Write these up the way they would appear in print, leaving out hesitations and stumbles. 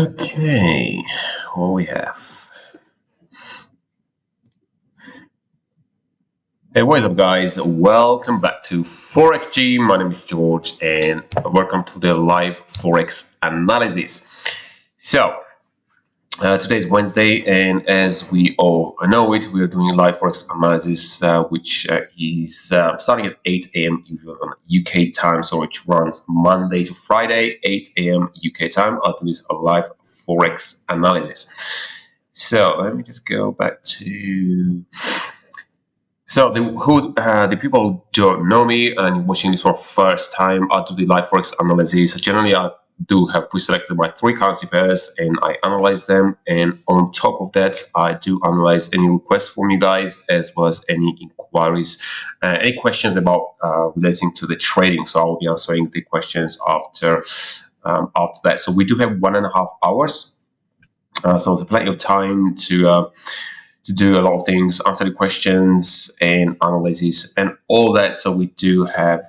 Okay, what we have. Hey, what is up, guys? Welcome back to ForexG. My name is George, and welcome to the live Forex analysis. So, today is Wednesday, and as we all know it, we are doing live Forex analysis, which is starting at 8 a.m. usual on UK time, so it runs Monday to Friday, 8 a.m. UK time. I'll do this a live Forex analysis. So let me just go back to. So the people who don't know me and watching this for the first time, I do the live Forex analysis. Generally, I do have pre-selected my 3 currency pairs and I analyze them. And on top of that, I do analyze any requests from you guys as well as any inquiries, any questions about relating to the trading. So I will be answering the questions after that. So we do have 1.5 hours. So there's plenty of time to do a lot of things, answer the questions and analysis and all that. So we do have,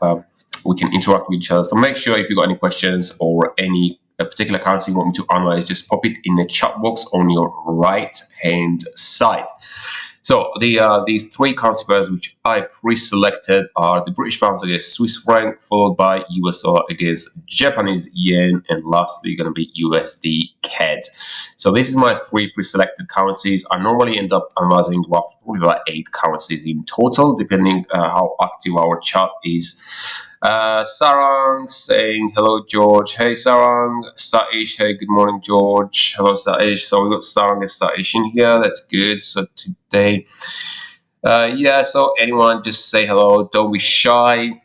we can interact with each other. So make sure if you got any questions or any particular currency you want me to analyze, just pop it in the chat box on your right hand side. So the 3 currency pairs which I pre-selected are the British pounds against Swiss franc, followed by US dollar against Japanese yen, and lastly going to be Usdcad. So this is my 3 pre-selected currencies. I normally end up analyzing roughly about 8 currencies in total, depending how active our chart is. Sarang saying hello, George. Hey Sarang. Satish, hey, good morning, George. Hello, Satish. So we got Sarang and Satish in here. That's good. So today, yeah. So anyone, just say hello. Don't be shy.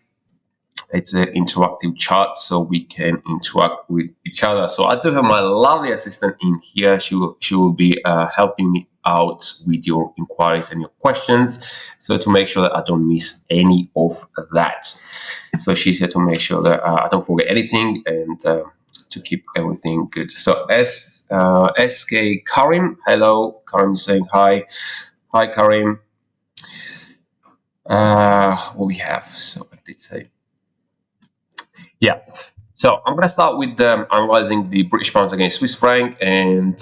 It's an interactive chat, so we can interact with each other. So I do have my lovely assistant in here. She will be helping me out with your inquiries and your questions, so to make sure that I don't miss any of that. So she's here to make sure that I don't forget anything and to keep everything good. So SK Karim, hello. Karim saying hi. Hi Karim. What we have, so what did it say? Yeah, so I'm gonna start with analyzing the British pounds against Swiss franc, and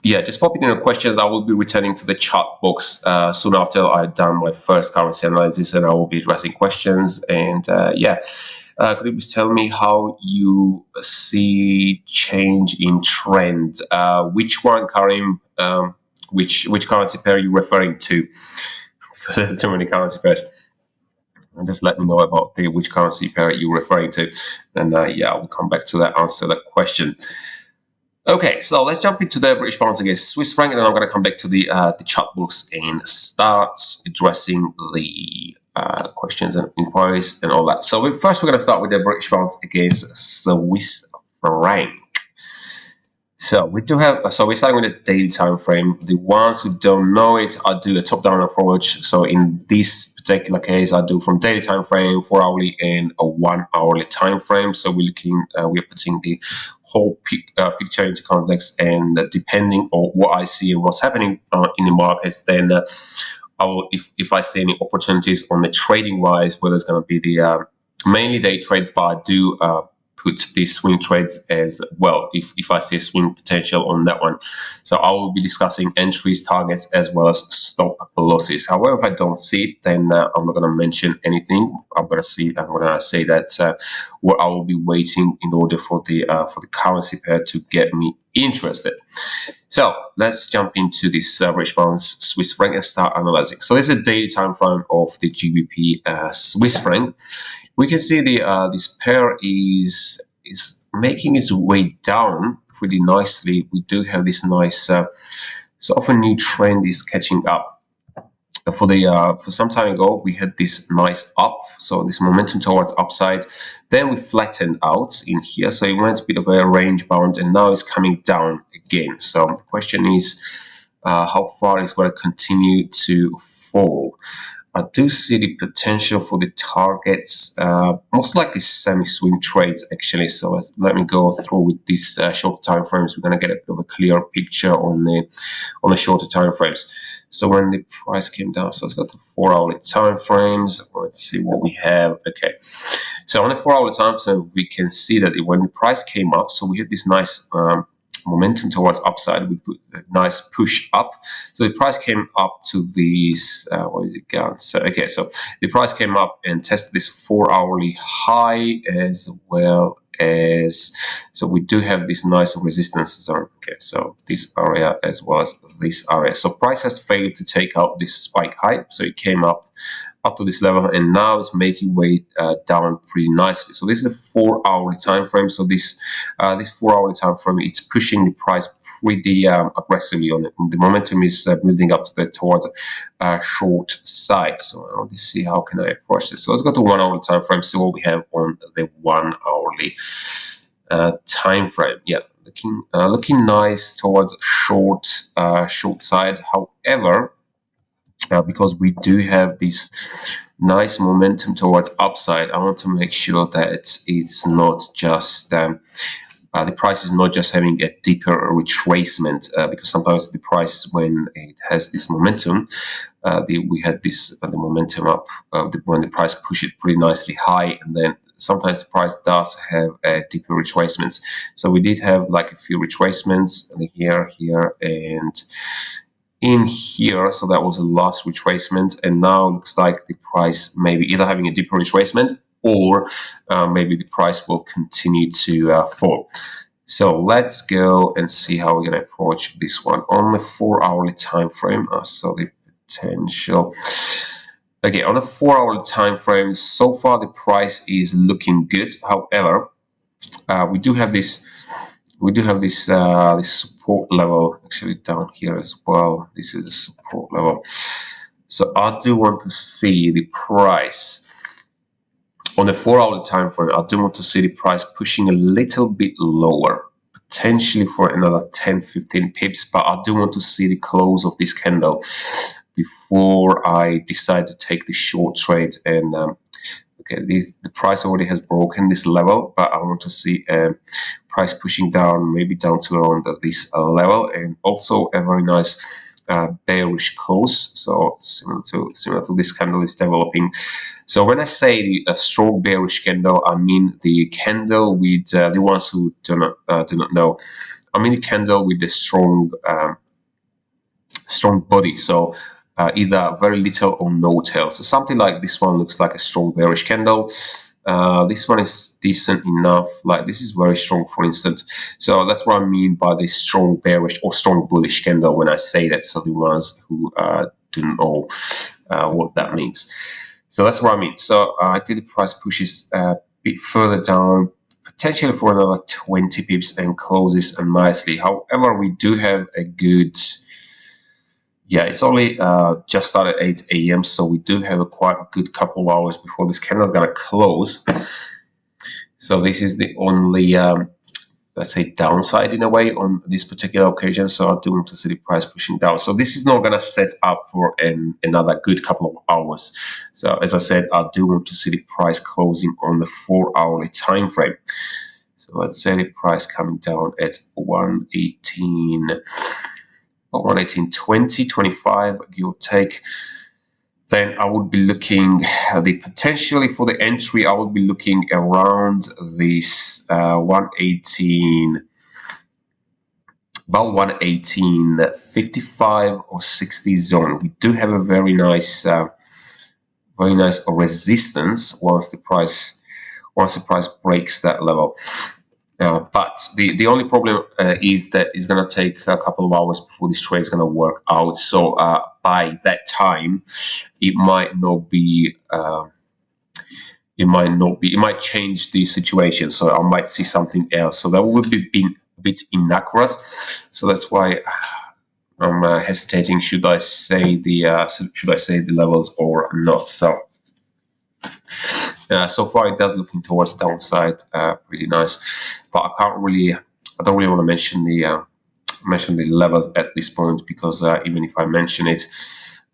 yeah, just pop it in the questions. I will be returning to the chat box soon after I've done my first currency analysis, and I will be addressing questions. And yeah, could you please tell me how you see change in trend? Which one, Karim? Which currency pair are you referring to? Because there's too many currency pairs. And just let me know about which currency pair you're referring to, and yeah, I will come back to that, answer that question. Okay, so let's jump into the British pounds against Swiss franc, and then I'm going to come back to the chat box and start addressing the questions and inquiries and all that. So first, we're going to start with the British pounds against Swiss franc. So we do have, so we're starting with the daily time frame. The ones who don't know it, I do a top-down approach. So in this particular case, I do from daily time frame, 4-hourly, and a 1-hourly time frame. So we're looking, we're putting the whole picture into context, and depending on what I see and what's happening in the markets, then I will, if I see any opportunities on the trading wise, whether it's going to be the mainly day trades, but I do put the swing trades as well if I see a swing potential on that one. So I will be discussing entries, targets, as well as stop losses. However, if I don't see it, then I'm not going to mention anything. I'm going to say that what I will be waiting in order for the currency pair to get me interested. So let's jump into this British pounds Swiss franc and start analyzing. So this is a daily time frame of the Gbp Swiss franc. We can see the this pair is making its way down pretty nicely. We do have this nice sort of a new trend is catching up. For some time ago, we had this nice up, so this momentum towards upside. Then we flattened out in here, so it went a bit of a range bound, and now it's coming down again. So the question is, how far is going to continue to fall? I do see the potential for the targets, most likely semi-swing trades actually. So let me go through with these short time frames. We're going to get a bit of a clearer picture on the shorter time frames. So when the price came down, so let's go to 4-hourly time frames. Let's see what we have. Okay, so on the 4-hourly time frame, we can see that when the price came up, so we had this nice momentum towards upside. We put a nice push up. So the price came up to these, what is it gone? So okay, so the price came up and tested this 4-hourly high, as well as, so we do have this nice resistance zone. Okay, so this area as well as this area. So price has failed to take out this spike high, so it came up to this level, and now it's making way down pretty nicely. So this is a 4-hourly time frame. So this 4-hourly time frame, it's pushing the price pretty aggressively on it. The momentum is building up to towards short side. So I want to see how can I approach this. So let's go to 1-hourly time frame. See what we have on the 1-hourly time frame. Yeah, looking nice towards short side. However, because we do have this nice momentum towards upside, I want to make sure that it's not just the price is not just having a deeper retracement, because sometimes the price, when it has this momentum, we had this the momentum up when the price pushed it pretty nicely high, and then sometimes the price does have deeper retracements. So we did have like a few retracements here, and in here. So that was the last retracement, and now it looks like the price maybe either having a deeper retracement, or maybe the price will continue to fall. So let's go and see how we're going to approach this one on the 4-hourly time frame. So the potential. Okay, on a 4-hourly time frame, so far the price is looking good. However, we do have this this support level actually down here as well. This is a support level. So I do want to see the price on the 4-hourly time frame. I do want to see the price pushing a little bit lower, potentially for another 10-15 pips, but I do want to see the close of this candle before I decide to take the short trade. And okay, the price already has broken this level, but I want to see price pushing down, maybe down to around this level, and also a very nice bearish close. So similar to this candle is developing. So when I say a strong bearish candle, I mean the candle with the ones who do not know, I mean the candle with the strong body. So either very little or no tail. So something like this one looks like a strong bearish candle. This one is decent enough. Like this is very strong, for instance. So that's what I mean by the strong bearish or strong bullish candle when I say that. So the ones who don't know what that means. So that's what I mean. So until the price pushes a bit further down, potentially for another 20 pips, and closes nicely. However, we do have a good. Yeah, it's only just started 8 a.m. So we do have a quite good couple of hours before this candle is going to close. So this is the only, let's say, downside in a way on this particular occasion. So I do want to see the price pushing down. So this is not going to set up for another good couple of hours. So as I said, I do want to see the price closing on the 4-hourly time frame. So let's say the price coming down at 118.20, 25, give or take. Then I would be looking potentially for the entry. I would be looking around this 118, about 118.55 or 60 zone. We do have a very nice resistance once the price breaks that level. But the only problem is that it's going to take a couple of hours before this trade is going to work out. So by that time, it might not be. It might change the situation. So I might see something else. So that would be being a bit inaccurate. So that's why I'm hesitating. Should I say the levels or not? So. So far, it does looking towards downside, pretty nice, but I don't really want to mention the levels at this point, because even if I mention it,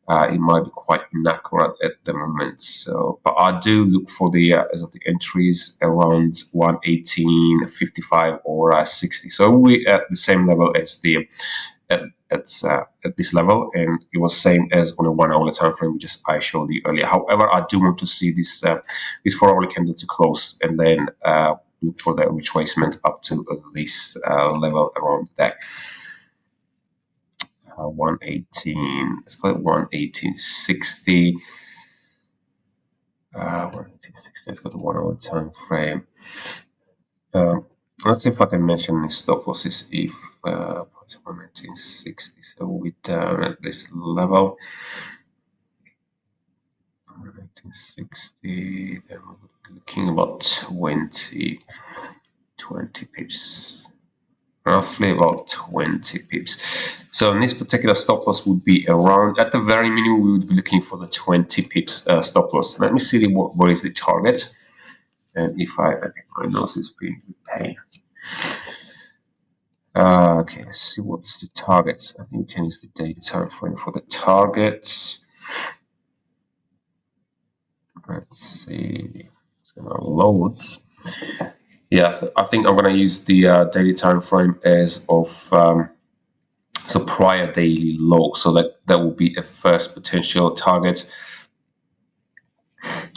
it might be quite inaccurate at the moment. So, but I do look for the as of the entries around 118.55 or 60. So we at the same level as the at this level, and it was same as on a 1-hourly time frame, which I showed you earlier. However, I do want to see this 4-hourly candle to close, and then look for the retracement up to this level around there. 118, let's put 118.60. 118.60, let's go to 1 hour time frame. Let's see if I can mention the stop losses if 119.60, so we'll be down at this level. 119.60, then we're looking about 20 pips, roughly about 20 pips. So in this particular stop loss would be around, at the very minimum, we would be looking for the 20 pips stop loss. Let me see what is the target. And if I know this is being paid. Okay, let's see what's the target. I think we can use the daily time frame for the targets. Let's see. It's gonna load. Yeah, I think I'm gonna use the daily time frame as of so prior daily low. So that will be a first potential target.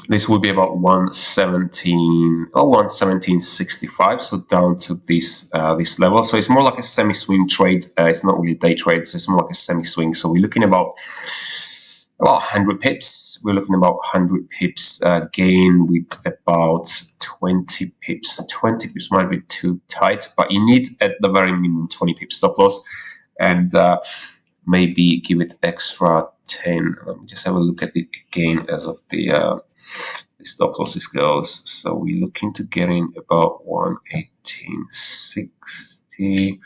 This will be about 117 or 117.65, so down to this this level. So it's more like a semi-swing trade. It's not really a day trade, so it's more like a semi-swing. So we're looking about 100 pips. We're looking about 100 pips gain with about 20 pips. 20 pips might be too tight, but you need at the very minimum 20 pips stop loss, and maybe give it extra 10. Let me just have a look at it again as of the stop losses goes. So we're looking to get in about 118.60.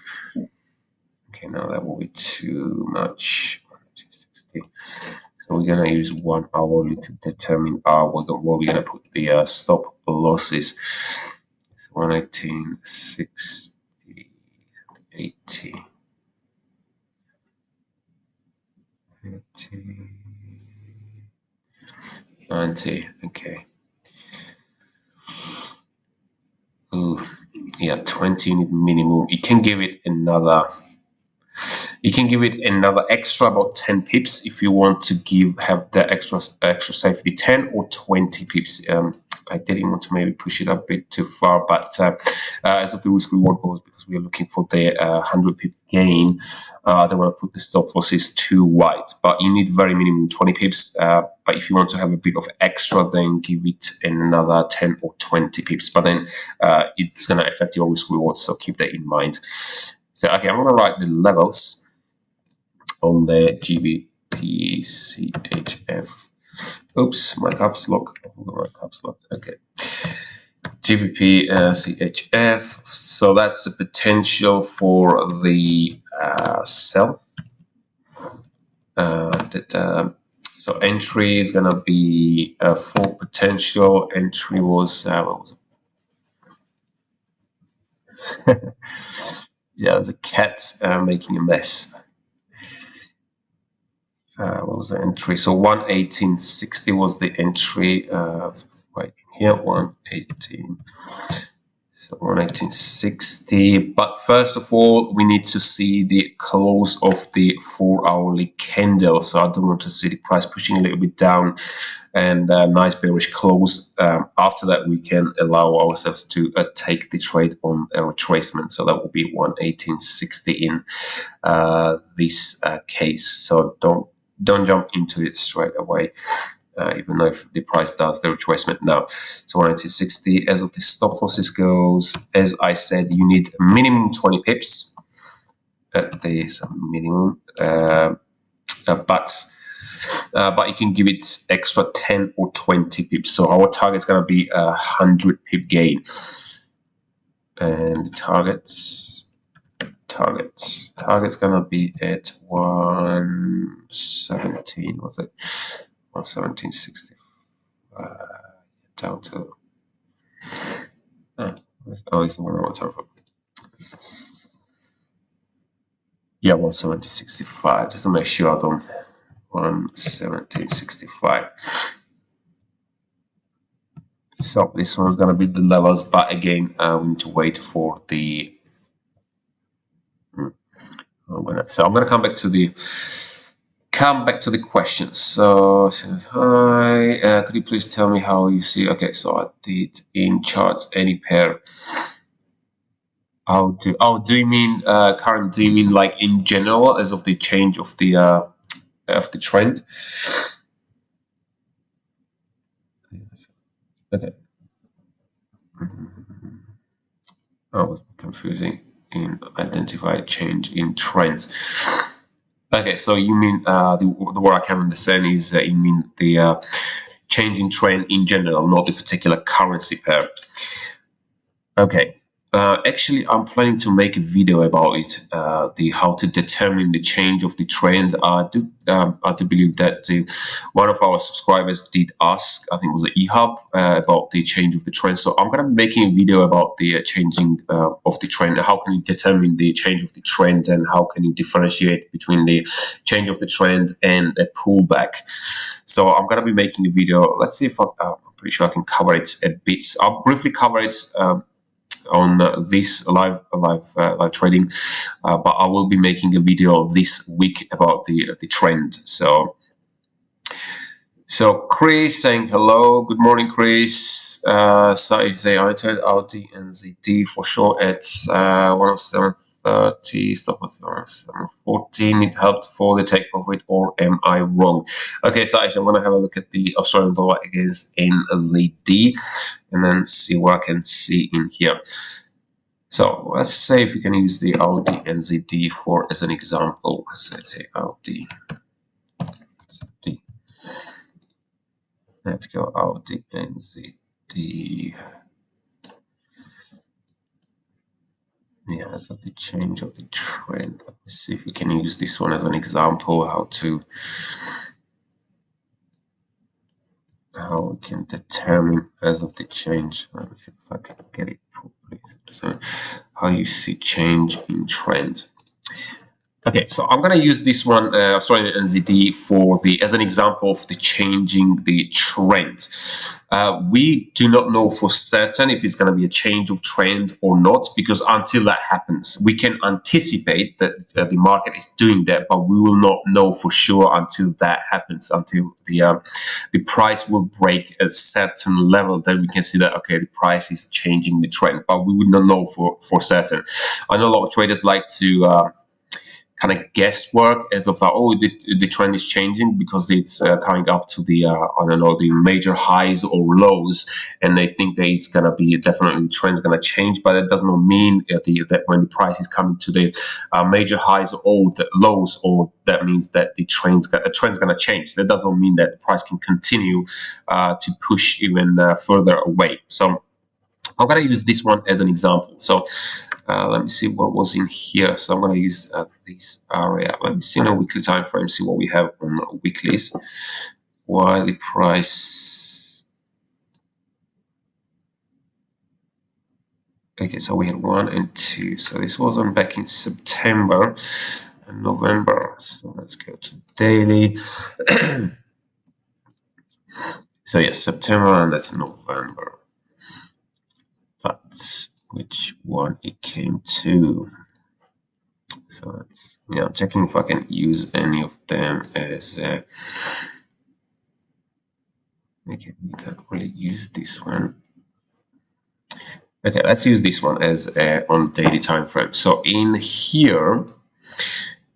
Okay, now that will be too much. 118.60. So we're gonna use 1 hourly to determine where we're gonna put the stop losses. So 118.60, 80. 90, okay. Ooh, yeah, 20 minimum. You can give it another extra about 10 pips if you want to have the extra safety, 10 or 20 pips. I didn't want to maybe push it up a bit too far, but as of the risk reward goes, because we are looking for the 100 pip gain, I don't want to put the stop losses too wide, but you need very minimum 20 pips. But if you want to have a bit of extra, then give it another 10 or 20 pips, but then it's going to affect your risk reward, so keep that in mind. So okay, I'm going to write the levels on the Gbpchf. Oops, my caps lock. Okay. Gbpchf. So that's the potential for the sell. So entry is gonna be full potential. Entry was what was it? Yeah, the cat's making a mess. What was the entry? So 118.60 was the entry. Right here, 118. So 118.60. But first of all, we need to see the close of the 4-hourly candle. So I don't want to see the price pushing a little bit down and a nice bearish close. After that, we can allow ourselves to take the trade on a retracement. So that will be 118.60 in this case. So don't jump into it straight away, even though if the price does the retracement now. So 118.60 as of the stop losses goes, as I said, you need minimum 20 pips at the minimum, but you can give it extra 10 or 20 pips. So our target is going to be 100 pip gain, and target's gonna be at 117. Was it 117.60? Down to it's 117. Yeah, 117.65. Just to make sure I don't 117.65. So this one's gonna be the levels, but again, we need to wait for the. I'm gonna come back to the come back to the questions. So, hi, could you please tell me how you see? Okay, so I did in charts any pair. Do you mean current? Do you mean like in general as of the change of the trend? Okay. I was confusing in identify change in trends. Okay, so you mean the word I can understand is you mean the change in trend in general, not the particular currency pair. Okay. Actually, I'm planning to make a video about it, the how to determine the change of the trend. I do believe that one of our subscribers did ask, I think it was an eHub, about the change of the trend. So I'm gonna be making a video about the changing of the trend. How can you determine the change of the trend, and how can you differentiate between the change of the trend and a pullback? So I'm gonna be making a video. Let's see if I'm pretty sure I can cover it a bit. So I'll briefly cover it on this live trading, but I will be making a video this week about the trend. So Chris saying hello, good morning, Chris. So if they entered Audi and ZD for sure at 107.30, stop at 107.14. It helped for the take profit, or am I wrong? Okay, so I'm gonna have a look at the Australian dollar against NZD and then see what I can see in here. So let's say if we can use the Audi NZD for as an example. Let's say Audi NZD. Let's go Audi NZD. Yeah, so the change of the trend. Let's see if we can use this one as an example, how we can determine as of the change. Let me see if I can get it properly. So how you see change in trend. Okay, so I'm going to use this one, Australian NZD, for as an example of the changing the trend. We do not know for certain if it's going to be a change of trend or not, because until that happens, we can anticipate that the market is doing that, but we will not know for sure until that happens, until the price will break a certain level. Then we can see that, okay, the price is changing the trend, but we would not know for certain. I know a lot of traders like to kind of guesswork as of that, oh, the trend is changing because it's coming up to the I don't know, the major highs or lows, and they think that it's gonna be definitely the trend's gonna change, but it does not mean that when the price is coming to the major highs or the lows, or that means that the trend's gonna change. That doesn't mean that the price can continue to push even further away. So I'm going to use this one as an example. So let me see what was in here. So I'm going to use this area. Let me see on a weekly time frame, see what we have on weeklies. Why the price. Okay, so we had 1 and 2. So this wasn't back in September and November. So let's go to daily. So yes, September, and that's November. That's which one it came to. So it's, I'm checking if I can use any of them as okay, we can't really use this one. Okay, let's use this one as on daily time frame. So in here,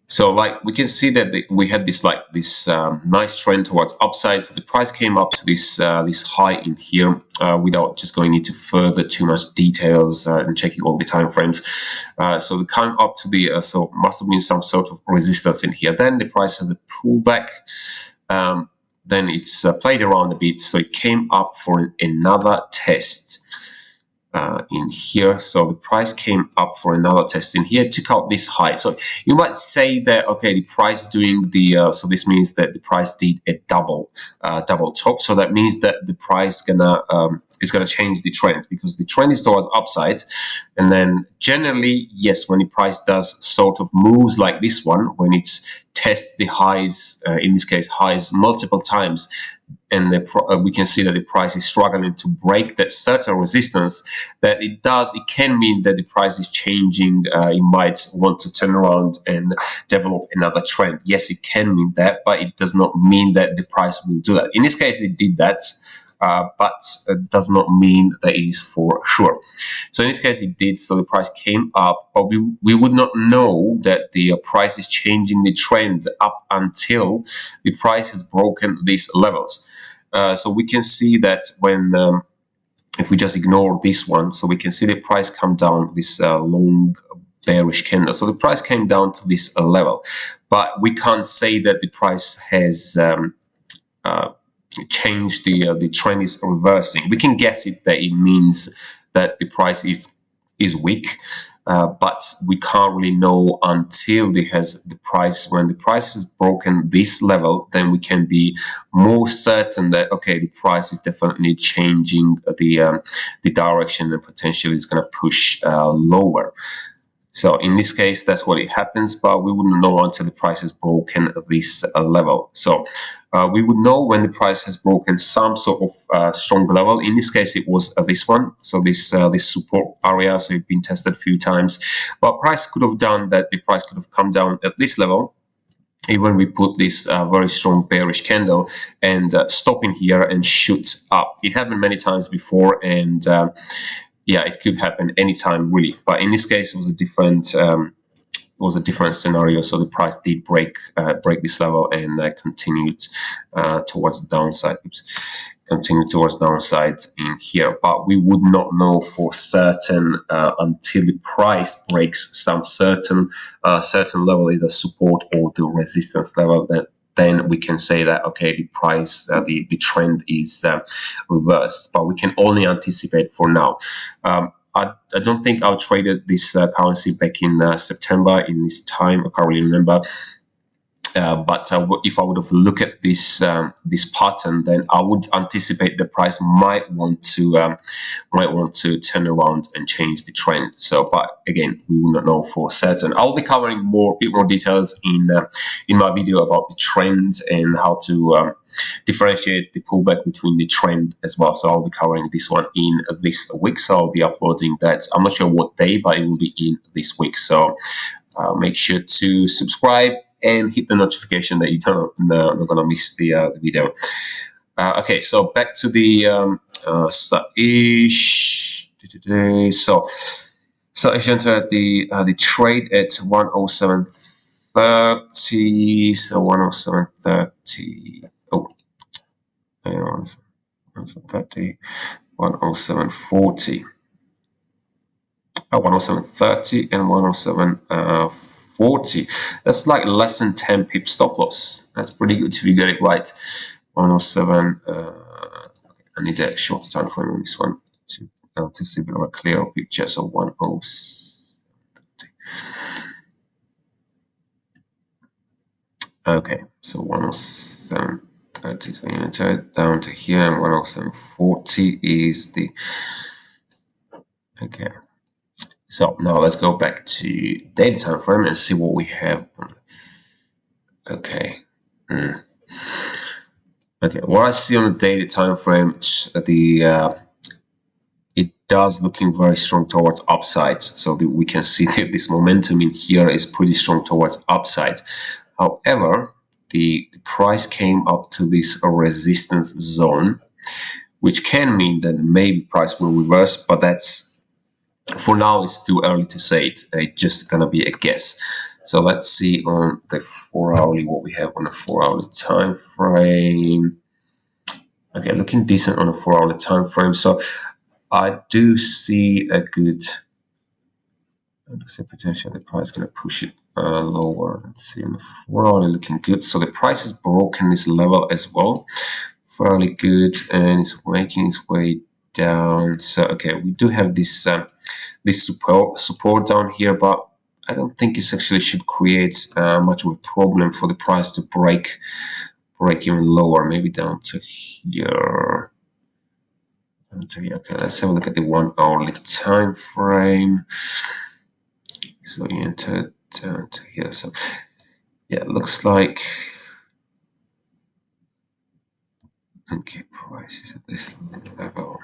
so like we can see that we had this nice trend towards upside. So the price came up to this high in here without just going into too much details and checking all the time frames. So we came up to the so must have been some sort of resistance in here. Then the price has a pullback. Then it's played around a bit, so it came up for another test. In here, so the price came up for another test in here, took out this high. So you might say that, okay, the price doing the so this means that the price did a double top. So that means that the price is gonna change the trend, because the trend is towards upside. And then generally, yes, when the price does sort of moves like this one, when it's tests the highs, in this case highs, multiple times, and we can see that the price is struggling to break that certain resistance, that it can mean that the price is changing. It might want to turn around and develop another trend. Yes, it can mean that, but it does not mean that the price will do that. In this case, it did that. But it does not mean that it is for sure. So in this case, it did. So the price came up, but we would not know that the price is changing the trend up until the price has broken these levels. So we can see that when if we just ignore this one, so we can see the price come down this long bearish candle. So the price came down to this level, but we can't say that the price has change, the trend is reversing. We can guess it that it means that the price is weak, but we can't really know until when the price has broken this level. Then we can be more certain that okay, the price is definitely changing the direction and potentially is going to push lower. So in this case, that's what it happens, but we wouldn't know until the price has broken this level. So we would know when the price has broken some sort of strong level. In this case, it was this one. So this support area. So it's been tested a few times, but price could have done that. The price could have come down at this level. Even we put this very strong bearish candle and stop in here and shoot up. It happened many times before, and yeah, it could happen anytime really, but in this case it was a different scenario. So the price did break this level and continued towards the downside. Continued towards downside in here, but we would not know for certain until the price breaks some certain level, either support or the resistance level. Then we can say that okay, the price, the trend is reversed, but we can only anticipate for now. I don't think I traded this currency back in September in this time. I can't really remember. But if I would have looked at this pattern, then I would anticipate the price might want to turn around and change the trend. So, but again, we will not know for certain. I'll be covering a bit more details in my video about the trend and how to differentiate the pullback between the trend as well. So I'll be covering this one in this week. So I'll be uploading that. I'm not sure what day, but it will be in this week. So make sure to subscribe and hit the notification that you're not gonna miss the video. Okay, so back to the Saish. So Saish entered the trade at 107.30. So 107.30. Oh, 107.30, 107.40. 107.30 and 107.40. That's like less than 10 pips stop loss. That's pretty good if you get it right. 107. I need a shorter time frame on this one to see a bit of a clearer picture. So 107.30. Okay, so 107.30. So you enter it down to here, and 107.40 is the okay. So now let's go back to daily time frame and see what we have. Okay. Okay, what I see on the daily time frame, it does looking very strong towards upside. So we can see that this momentum in here is pretty strong towards upside. However, the price came up to this resistance zone, which can mean that maybe price will reverse, but that's for now, it's too early to say it. It's just gonna be a guess. So let's see on the 4-hourly what we have on the 4-hourly time frame. Okay, looking decent on the 4-hourly time frame. So I do see a good. Potentially the price gonna push it lower. Let's see on the 4-hourly looking good. So the price has broken this level as well, fairly good, and it's making its way down. So okay, we do have this this support down here, but I don't think it actually should create much of a problem for the price to break even lower, maybe down to here. Okay, let's have a look at the 1-hourly time frame. So you enter down to here. So yeah, it looks like, okay, prices at this level.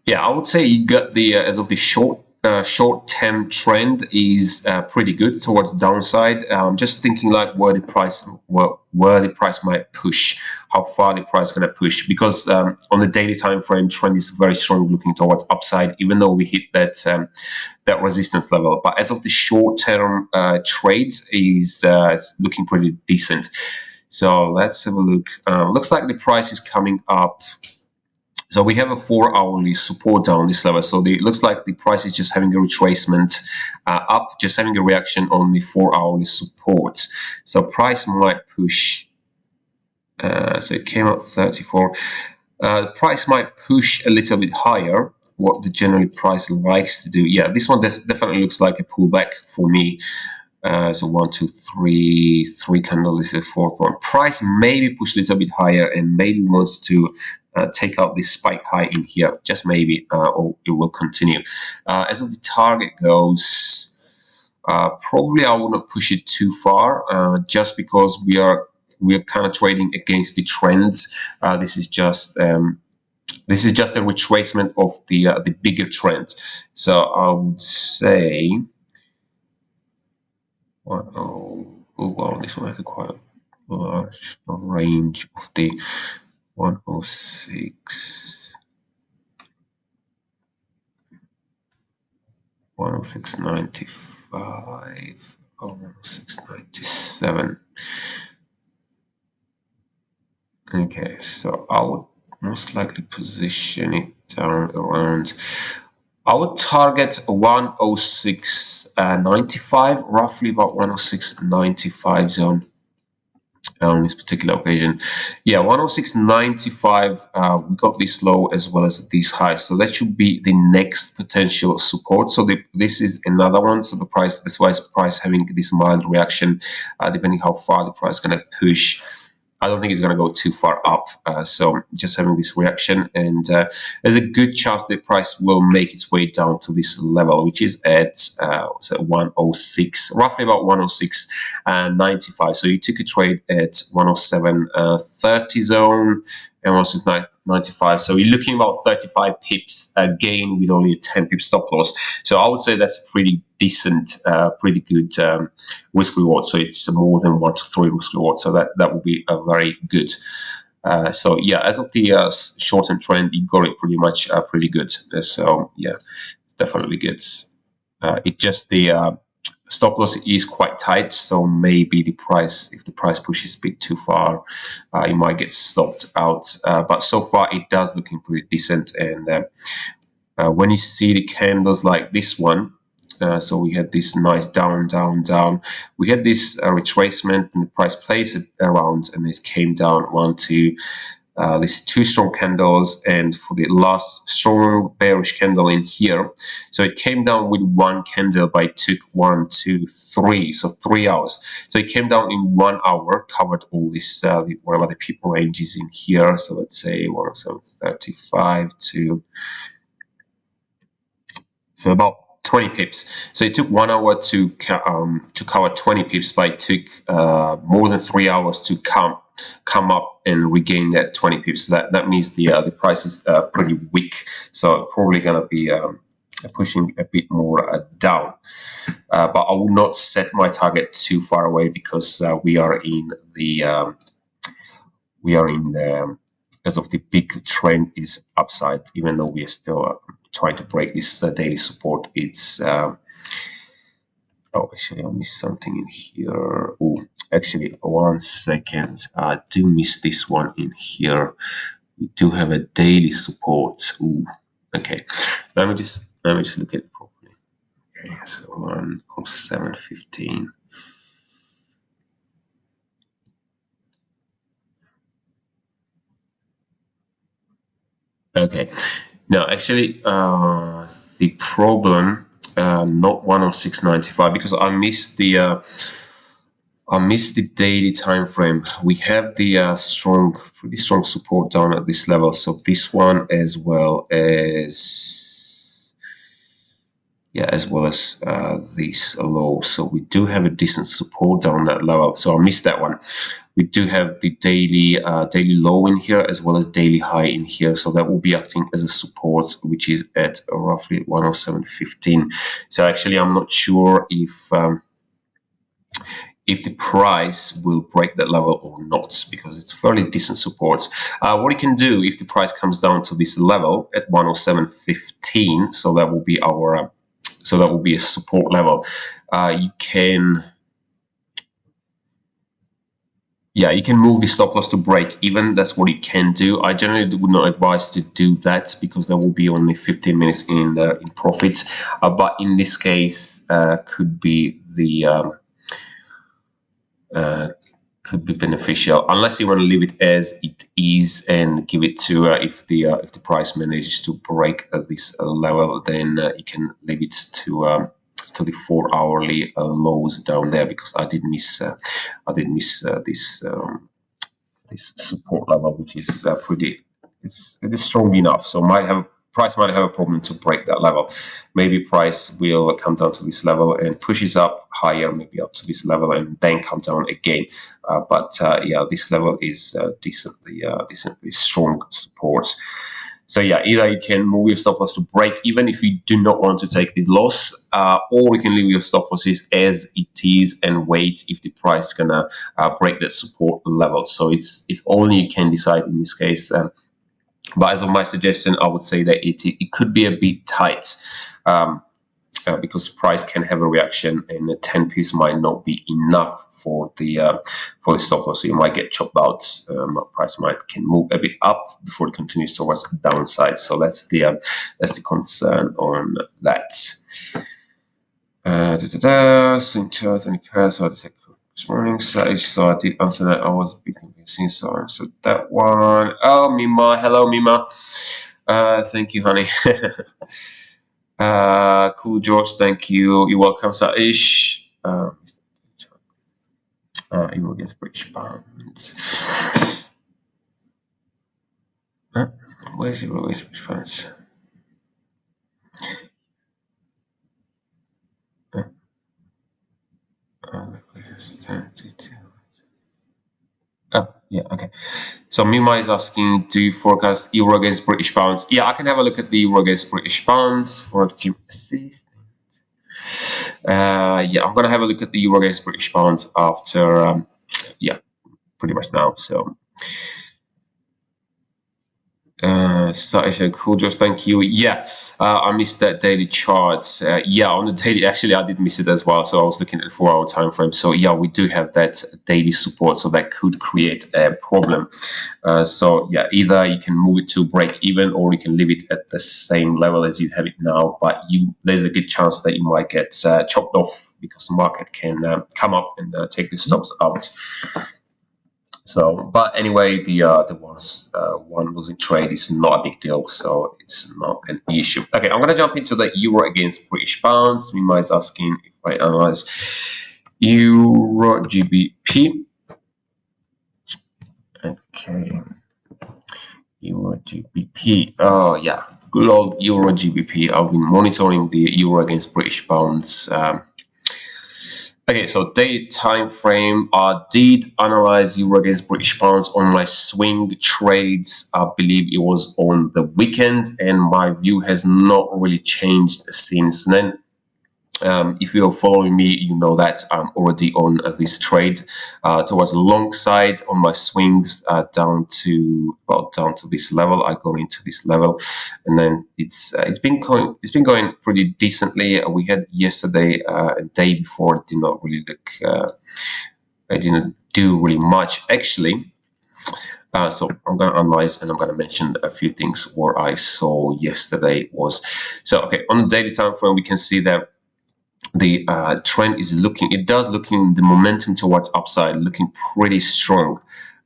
Yeah, I would say you got the as of the short-term trend is pretty good towards the downside. Just thinking like where the price might push, how far the price gonna push, because on the daily time frame, trend is very strong looking towards upside, even though we hit that that resistance level. But as of the short-term trades is looking pretty decent. So let's have a look. Looks like the price is coming up. So we have a 4-hourly support down this level. So it looks like the price is just having a retracement up, just having a reaction on the 4-hourly support. So price might push. So it came out 34. The price might push a little bit higher. What the general price likes to do. Yeah, this one definitely looks like a pullback for me. So 1, 2, 3, 3 candles is the fourth one. Price maybe push a little bit higher and maybe wants to take out this spike high in here, just maybe, or it will continue. As of the target goes, probably I will not push it too far, just because we are kind of trading against the trends. This is just a retracement of the bigger trend. So I would say. Oh, wow, this one has a quite large range of the 106, 106.95, 106.97. Okay, so I would most likely position it down around. I would target 106.95, roughly about 106.95 zone on this particular occasion. Yeah, 106.95. We got this low as well as this high, so that should be the next potential support. So this is another one. So the price, that's why price having this mild reaction, depending how far the price is going to push. I don't think it's going to go too far up, so just having this reaction, and there's a good chance the price will make its way down to this level, which is at so 106, roughly about 106.95. So you took a trade at 107.30 zone and 106.95. So you're looking about 35 pips gain with only a 10 pip stop loss. So I would say that's pretty decent, pretty good risk reward. So it's more than 1 to 3 risk reward. So that would be a very good. So yeah, as of the short-term trend, you got it pretty much pretty good. So yeah, it's definitely good. It just the stop loss is quite tight, so maybe the price, if the price pushes a bit too far, it might get stopped out. But so far, it does looking pretty decent. And when you see the candles like this one, so we had this nice down, down, down. We had this retracement, and the price placed it around, and it came down 1, 2. These 2 strong candles, and for the last strong bearish candle in here, so it came down with 1 candle, but it took 1, 2, 3, so 3 hours. So it came down in 1 hour, covered all this whatever the people ranges in here. So let's say 107.35 to so about 20 pips. So it took 1 hour to cover 20 pips, but it took more than 3 hours to come up and regain that 20 pips. So that means the price is pretty weak. So probably gonna be pushing a bit more down. But I will not set my target too far away, because we are in the as of the big trend is upside, even though we are still trying to break this daily support. It's oh, actually I missed something in here. Oh, actually 1 second, I do miss this one in here. We do have a daily support. Ooh, okay, let me just look at it properly. Okay, so 107.15. Okay, now actually the problem, not 106.95, because I missed the daily time frame. We have the pretty strong support down at this level. So this one, as well as yeah, as well as this low. So we do have a decent support down that level. So I missed that one. We do have the daily low in here as well as daily high in here. So that will be acting as a support, which is at roughly 107.15. So actually, I'm not sure if the price will break that level or not, because it's fairly decent support. What you can do if the price comes down to this level at 107.15, so that will be our so that will be a support level. You can move the stop loss to break even. That's what you can do. I generally would not advise to do that because there will be only 15 minutes in profit. But in this case, could be beneficial, unless you want to leave it as it is and give it to if the price manages to break this level, then you can leave it to the 4-hourly lows down there, because I did miss this support level, which is it is strong enough. So price might have a problem to break that level. Maybe price will come down to this level and pushes up higher, maybe up to this level, and then come down again. But yeah, this level is decently strong support. So yeah, either you can move your stop loss to break even if you do not want to take the loss, or you can leave your stop losses as it is and wait if the price is gonna break that support level. So it's only you can decide in this case. But as of my suggestion, I would say that it could be a bit tight, because price can have a reaction, and the 10 pips might not be enough for the stop loss. So you might get chopped out. Price can move a bit up before it continues towards the downside. So that's the concern on that. Same chart and pairs. So this morning, so I did answer that. I was a bit confusing, so I answered that one. Oh, Mima, hello, Mima. Thank you, honey. Cool, George, thank you. You're welcome, Saish. You will get British pounds. Where's British pounds? Oh, yeah, okay. So Mima is asking, do you forecast euro against British pounds? Yeah, I can have a look at the euro against British pounds for team assist. Yeah, I'm gonna have a look at the euro against British pounds after yeah, pretty much now. So cool, Josh, thank you. Yeah, I missed that daily charts. Yeah, on the daily, actually, I did miss it as well. So I was looking at the 4-hour time frame. So yeah, we do have that daily support, so that could create a problem. So yeah, either you can move it to break even, or you can leave it at the same level as you have it now. But there's a good chance that you might get chopped off, because the market can come up and take the stops out. So, but anyway, the one losing trade is not a big deal, so it's not an issue. Okay, I'm gonna jump into the euro against British pounds. Mima is asking if I analyze euro GBP. Okay, euro GBP. Oh yeah, good old euro GBP. I've been monitoring the euro against British pounds. Okay, so daily time frame. I did analyze euro against British pounds on my swing trades. I believe it was on the weekend, and my view has not really changed since then. If you're following me, you know that I'm already on this trade towards the long side on my swings down to this level. I go into this level, and then it's been going pretty decently. We had yesterday a day before, it did not really look. I didn't do really much actually. So I'm going to analyze, and I'm going to mention a few things what I saw yesterday was. So okay, on the daily time frame, we can see that the trend is the momentum towards upside looking pretty strong.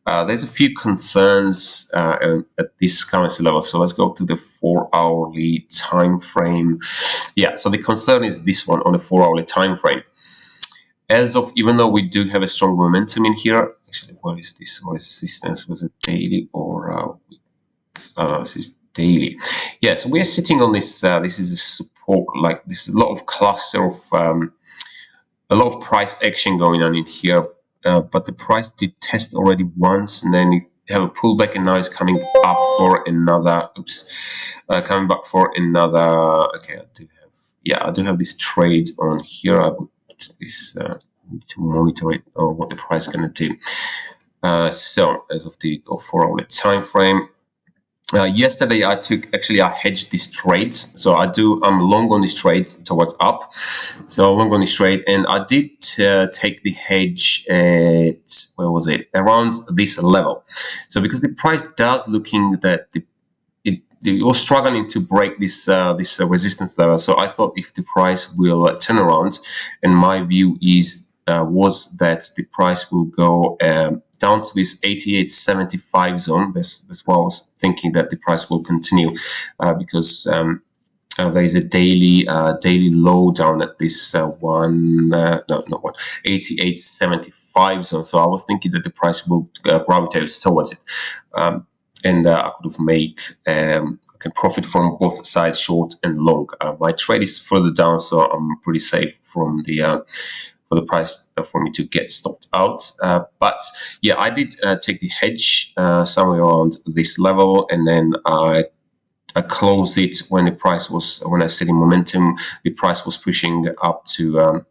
There's a few concerns at this currency level, so let's go to the 4-hourly time frame. Yeah, so the concern is this one on the 4-hourly time frame. Even though we do have a strong momentum in here, actually, what is this? What is resistance? Was it daily or this is daily? Yeah, so we're sitting on this. This is a support like there's a lot of cluster of a lot of price action going on in here, but the price did test already once, and then you have a pullback, and now it's coming up for another. Coming back for another. Okay, I do have this trade on here. I would this to monitor it or what the price is gonna do. So as of the go 4-hour time frame. Yesterday I hedged this trade, so I'm long on this trade towards up, so long on this trade, and I did take the hedge at, where was it, around this level. So because the price does looking that it was struggling to break this resistance level, so I thought if the price will turn around, and my view was that the price will go down to this 88.75 zone. That's what I was thinking, that the price will continue because there is a daily low down at this 88.75 zone. So I was thinking that the price will gravitate towards it, and I could have made I can profit from both sides, short and long. My trade is further down, so I'm pretty safe from the for the price for me to get stopped out. But yeah, I did take the hedge somewhere around this level, and then I closed it when the price was, when I said in momentum, the price was pushing up to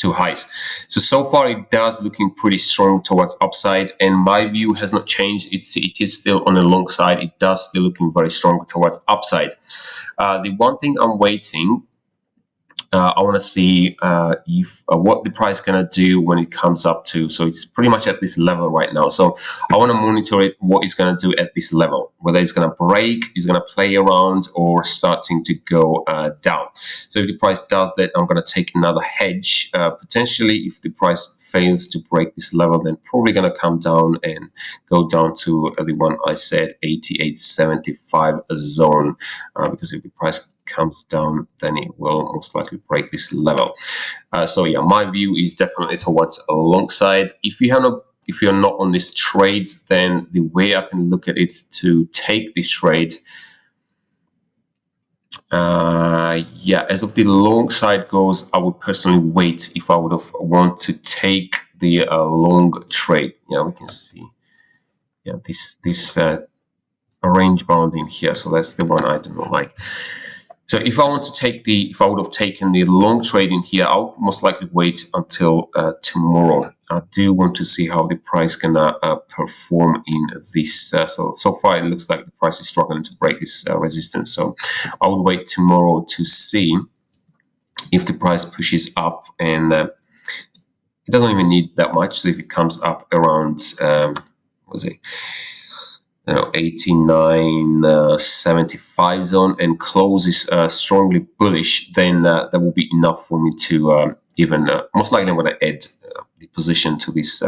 highs. So far it does looking pretty strong towards upside, and my view has not changed. It is still on the long side. It does still looking very strong towards upside. The one thing I'm waiting, I want to see if what the price gonna do when it comes up to, so it's pretty much at this level right now. So I want to monitor it, what it's gonna do at this level, whether it's gonna break, it's gonna play around, or starting to go down. So if the price does that, I'm gonna take another hedge. Potentially, if the price fails to break this level, then probably gonna come down and go down to the one I said, 88.75 zone, because if the price comes down, then it will most likely break this level. So yeah, my view is definitely towards a long side. If you're not on this trade, then the way I can look at it to take this trade, yeah, as of the long side goes, I would personally wait if I would have want to take the long trade. Yeah, we can see, yeah, this range bound in here, so that's the one I do not like. So if I want to take if I would have taken the long trade in here, I'll most likely wait until tomorrow. I do want to see how the price gonna perform in this. So far it looks like the price is struggling to break this resistance. So I will wait tomorrow to see if the price pushes up, and it doesn't even need that much. So if it comes up around, what was it? 89.75 zone and closes strongly bullish, then that will be enough for me to even most likely I'm going to add the position to this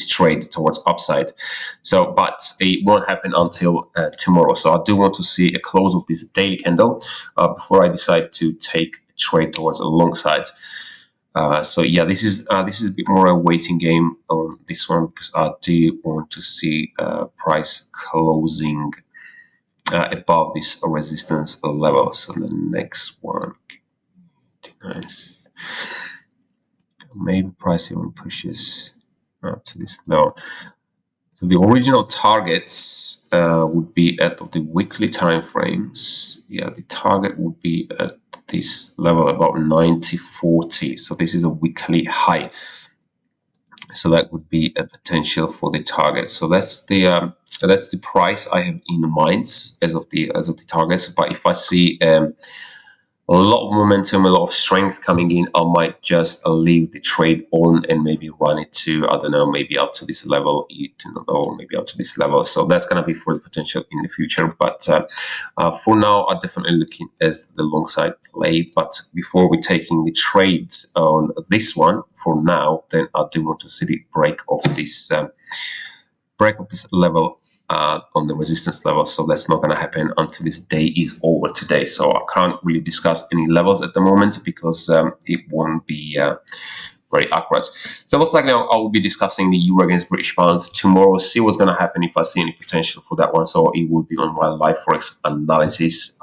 trade towards upside. So, but it won't happen until tomorrow. So I do want to see a close of this daily candle before I decide to take a trade towards a long side. So yeah, this is a bit more a waiting game on this one, because I do want to see price closing above this resistance level. So the next one, nice. Maybe price even pushes up to this level. So the original targets would be at the weekly time frames. Yeah, the target would be at this level, about 90.40. So this is a weekly high. So that would be a potential for the target. So that's the price I have in mind as of the targets. But if I see a lot of momentum, a lot of strength coming in, I might just leave the trade on and maybe run it to, I don't know, maybe up to this level, or maybe up to this level. So that's going to be for the potential in the future. But for now, I'm definitely looking as the long side play. But before we're taking the trades on this one, for now, then I do want to see the break of this level on the resistance level. So that's not going to happen until this day is over today. So I can't really discuss any levels at the moment, because it won't be very accurate. So most likely I will be discussing the euro against British pounds tomorrow, see what's going to happen, if I see any potential for that one. So it will be on my live forex analysis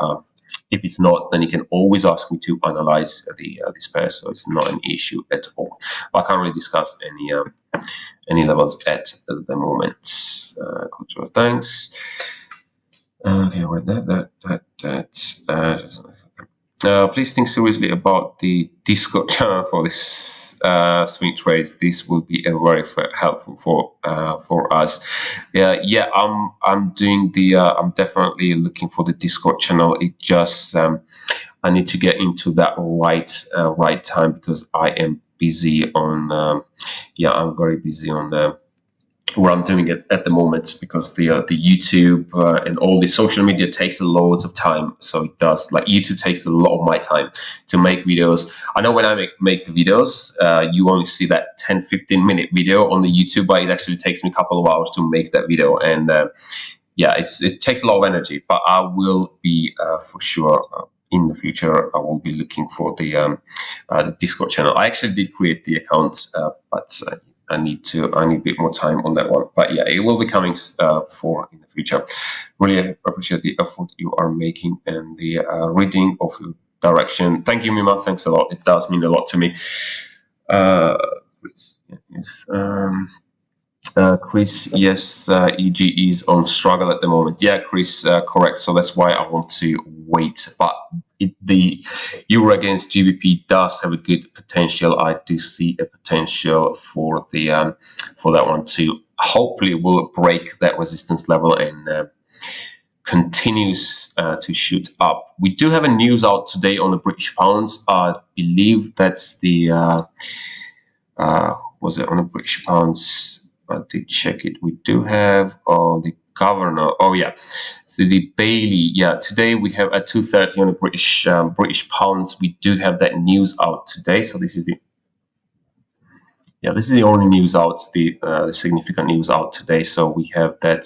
If it's not, then you can always ask me to analyze this pair, so it's not an issue at all. But I can't really discuss any levels at the moment. Cultural thanks. Okay, with please think seriously about the Discord channel for this swing trades. This will be very helpful for us. Yeah, I'm doing the. I'm definitely looking for the Discord channel. It just I need to get into that right time because I am busy on. Yeah, I'm very busy on where I'm doing it at the moment, because the YouTube and all the social media takes loads of time. So it does, like YouTube takes a lot of my time to make videos. I know when I make the videos, you only see that 10-15 minute video on the YouTube, but it actually takes me a couple of hours to make that video. And yeah, it takes a lot of energy, but I will be for sure in the future, I will be looking for the Discord channel. I actually did create the account, but I need a bit more time on that one. But yeah, it will be coming for in the future. Really appreciate the effort you are making and the reading of your direction. Thank you, Mima. Thanks a lot. It does mean a lot to me. Chris, yes, EG is on struggle at the moment. Yeah, Chris, correct. So that's why I want to wait. But the euro against GBP does have a good potential. I do see a potential for the for that one to hopefully will break that resistance level and continues to shoot up. We do have a news out today on the British pounds. I believe that's the was it on the British pounds? I did check it. We do have the governor. Oh yeah, so the Bailey. Yeah, today we have at 2:30 on the British pounds. We do have that news out today. So this is the only news out, the significant news out today. So we have that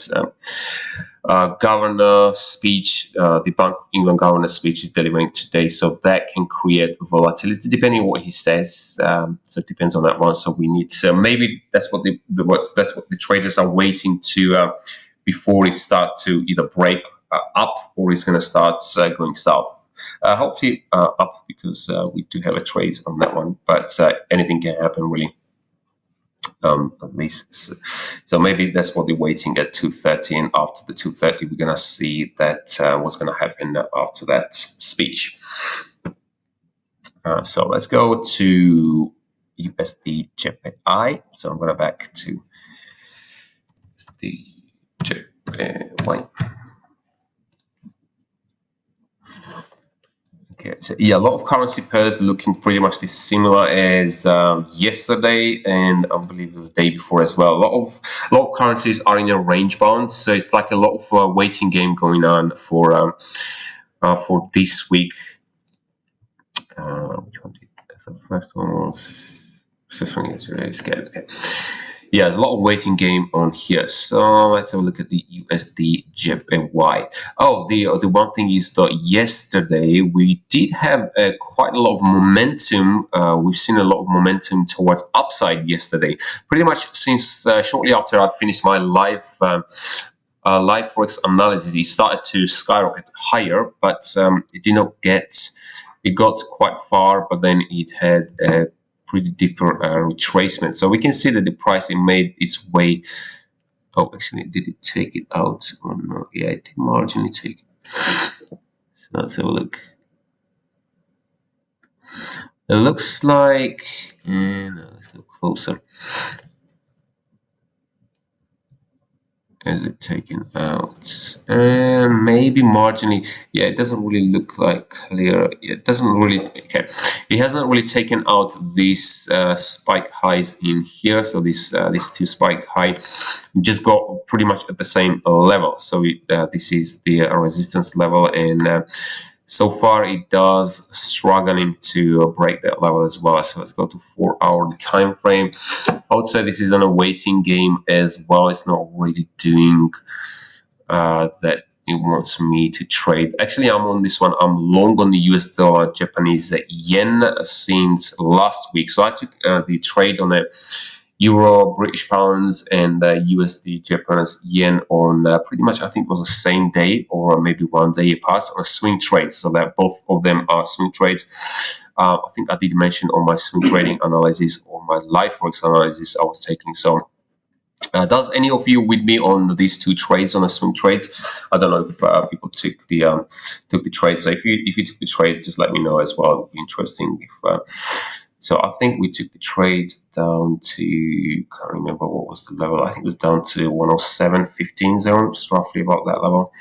governor speech, the Bank of England governor speech is delivering today. So that can create volatility depending on what he says. So it depends on that one. So we need to, maybe that's what the traders are waiting to before it starts to either break up or it's going to start going south. Hopefully up, because we do have a trade on that one, but anything can happen really. At least, so maybe that's what they're waiting at 2:30, and after the 2:30 we're gonna see that what's gonna happen after that speech. So let's go to Usdjpy. So I'm gonna back to the Usdjpy. Okay, so yeah, a lot of currency pairs looking pretty much similar as yesterday, and I believe it was the day before as well. A lot of currencies are in a range bound, so it's like a lot of waiting game going on for this week. Which one did the first one was? First one yesterday. Okay. Yeah, there's a lot of waiting game on here. So let's have a look at the Usdjpy. Oh, the one thing is that yesterday we did have quite a lot of momentum. We've seen a lot of momentum towards upside yesterday. Pretty much since shortly after I finished my live Forex analysis, it started to skyrocket higher, but it did not get. It got quite far, but then it had a pretty deeper retracement. So we can see that the pricing made its way. Oh, actually, did it take it out or no? Yeah, it did marginally take it. So let's have a look. It looks like, and let's go closer. Is it taken out? And maybe marginally. Yeah, it doesn't really look like clear. It doesn't really. Okay, it hasn't really taken out these spike highs in here. So these two spike high just got pretty much at the same level. So this is the resistance level, and so far it does struggling to break that level as well. So let's go to 4-hour time frame. I would say this is on a waiting game as well. It's not really doing that it wants me to trade. Actually, I'm on this one. I'm long on the US dollar Japanese yen since last week. So I took the trade on it Euro, British pounds, and USD Japanese yen on pretty much, I think it was the same day or maybe one day apart on a swing trade. So that both of them are swing trades. I think I did mention on my swing trading analysis or my live forex analysis I was taking. So does any of you with me on these two trades, on the swing trades? I don't know if people took the trades. So if you took the trades, just let me know as well. It would be interesting if. So I think we took the trade down to, can't remember what was the level. I think it was down to 107.15 zone, just roughly about that level,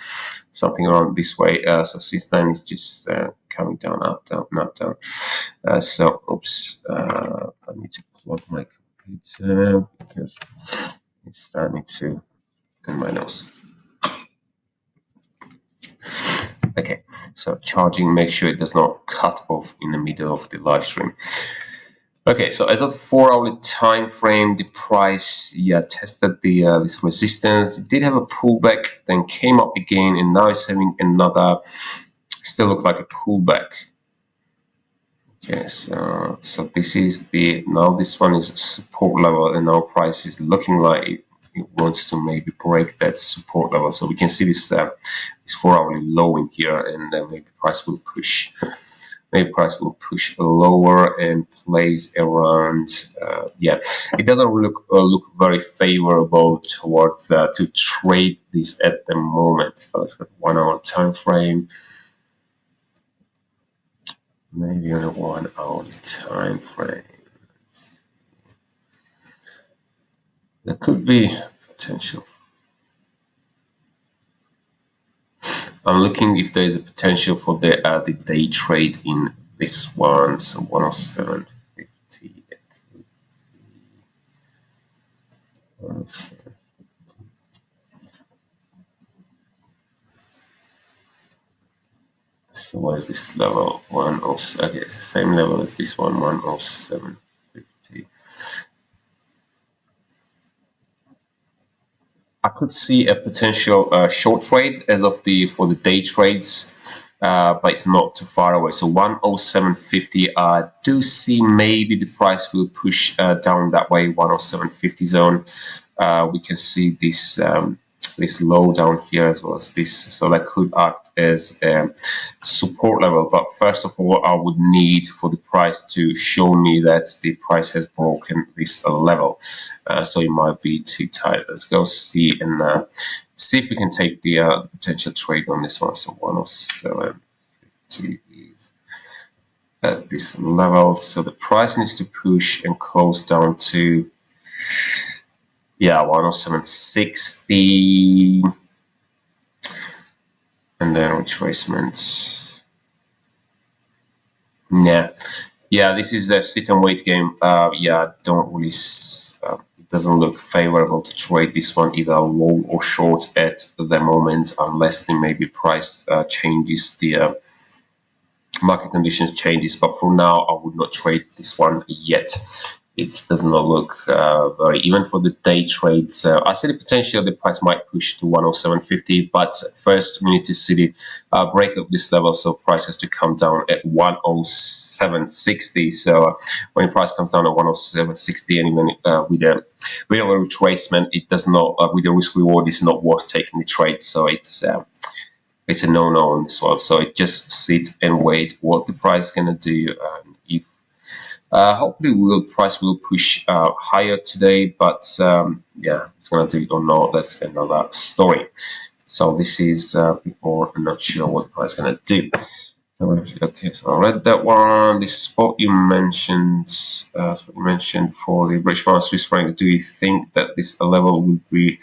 something around this way. So since then it's just coming down, up, down, up, down. So oops, I need to plug my computer because it's starting to in my nose. Okay, so charging, make sure it does not cut off in the middle of the live stream. Okay, so as of the 4-hourly time frame, the price tested the this resistance. It did have a pullback, then came up again, and now it's having another. Still looks like a pullback. Okay, so this is the now this one is support level, and now price is looking like it wants to maybe break that support level. So we can see this 4-hourly low in here, and maybe price will push. Maybe price will push lower and plays around. It doesn't look very favorable towards to trade this at the moment. So let's go 1-hour time frame. Maybe on a 1-hour time frame. There could be potential. I'm looking if there is a potential for the day trade in this one. So 107.50. So what is this level? 107. Okay, it's the same level as this one. 107.50. I could see a potential short trade as of for the day trades, but it's not too far away. So 107.50. I do see maybe the price will push down that way. 107.50 zone. We can see this this low down here as well as this, so that could act as a support level. But first of all, I would need for the price to show me that the price has broken this level, so it might be too tight. Let's go see and see if we can take the potential trade on this one. So 107.50 is at this level, so the price needs to push and close down to 107.60, and then retracement. This is a sit and wait game. Don't really. It doesn't look favorable to trade this one either long or short at the moment, unless the maybe price changes, the market conditions changes. But for now, I would not trade this one yet. It does not look very, even for the day trades. I see the potential the price might push to 107.50, but first we need to see the break up this level, so price has to come down at 107.60. So when the price comes down at 107.60, and even with a retracement, it does not, with the risk reward, it's not worth taking the trade. So it's a no-no on this one. So it just sit and wait what the price is gonna do. If hopefully price will push higher today, but it's gonna do it or not, that's another story. So this is people are not sure what the price is gonna do. Okay, so I read that one. This spot you mentioned, for the British pound Swiss franc. Do you think that this level will be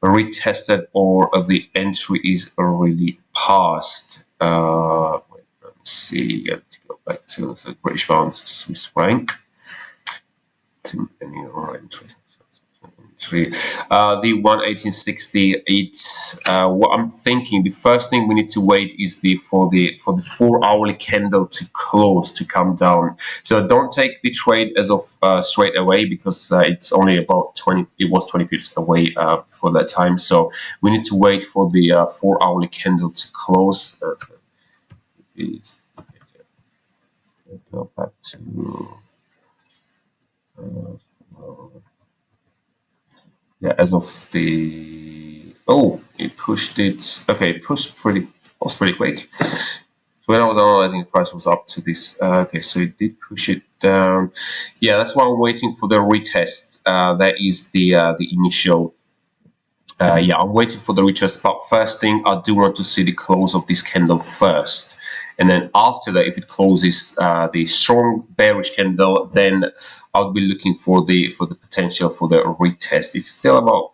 retested, or the entry is already passed? Let me see. Let's go back to the British pound Swiss franc. To any entry. The 118.60. It's what I'm thinking. The first thing we need to wait is for the 4-hourly candle to close, to come down. So don't take the trade as of straight away, because it's only about 20. It was 20 pips away for that time. So we need to wait for the 4-hourly candle to close. Let's go back to. Yeah, as of the it pushed it. Okay, it pushed was pretty quick. So when I was analyzing, the price was up to this. Okay, so it did push it down. Yeah, that's why I'm waiting for the retest. That is the initial. Yeah, I'm waiting for the retest. But first thing, I do want to see the close of this candle first, and then after that, if it closes the strong bearish candle, then I'll be looking for the potential for the retest. It's still about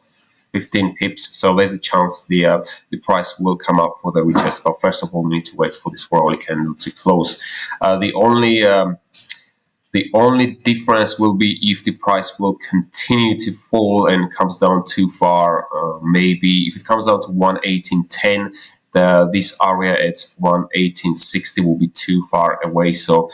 15 pips, so there's a chance the price will come up for the retest. But first of all, we need to wait for this 4-hourly candle to close. The only difference will be if the price will continue to fall and comes down too far. Maybe if it comes down to 118.10, this area at 118.60 will be too far away. So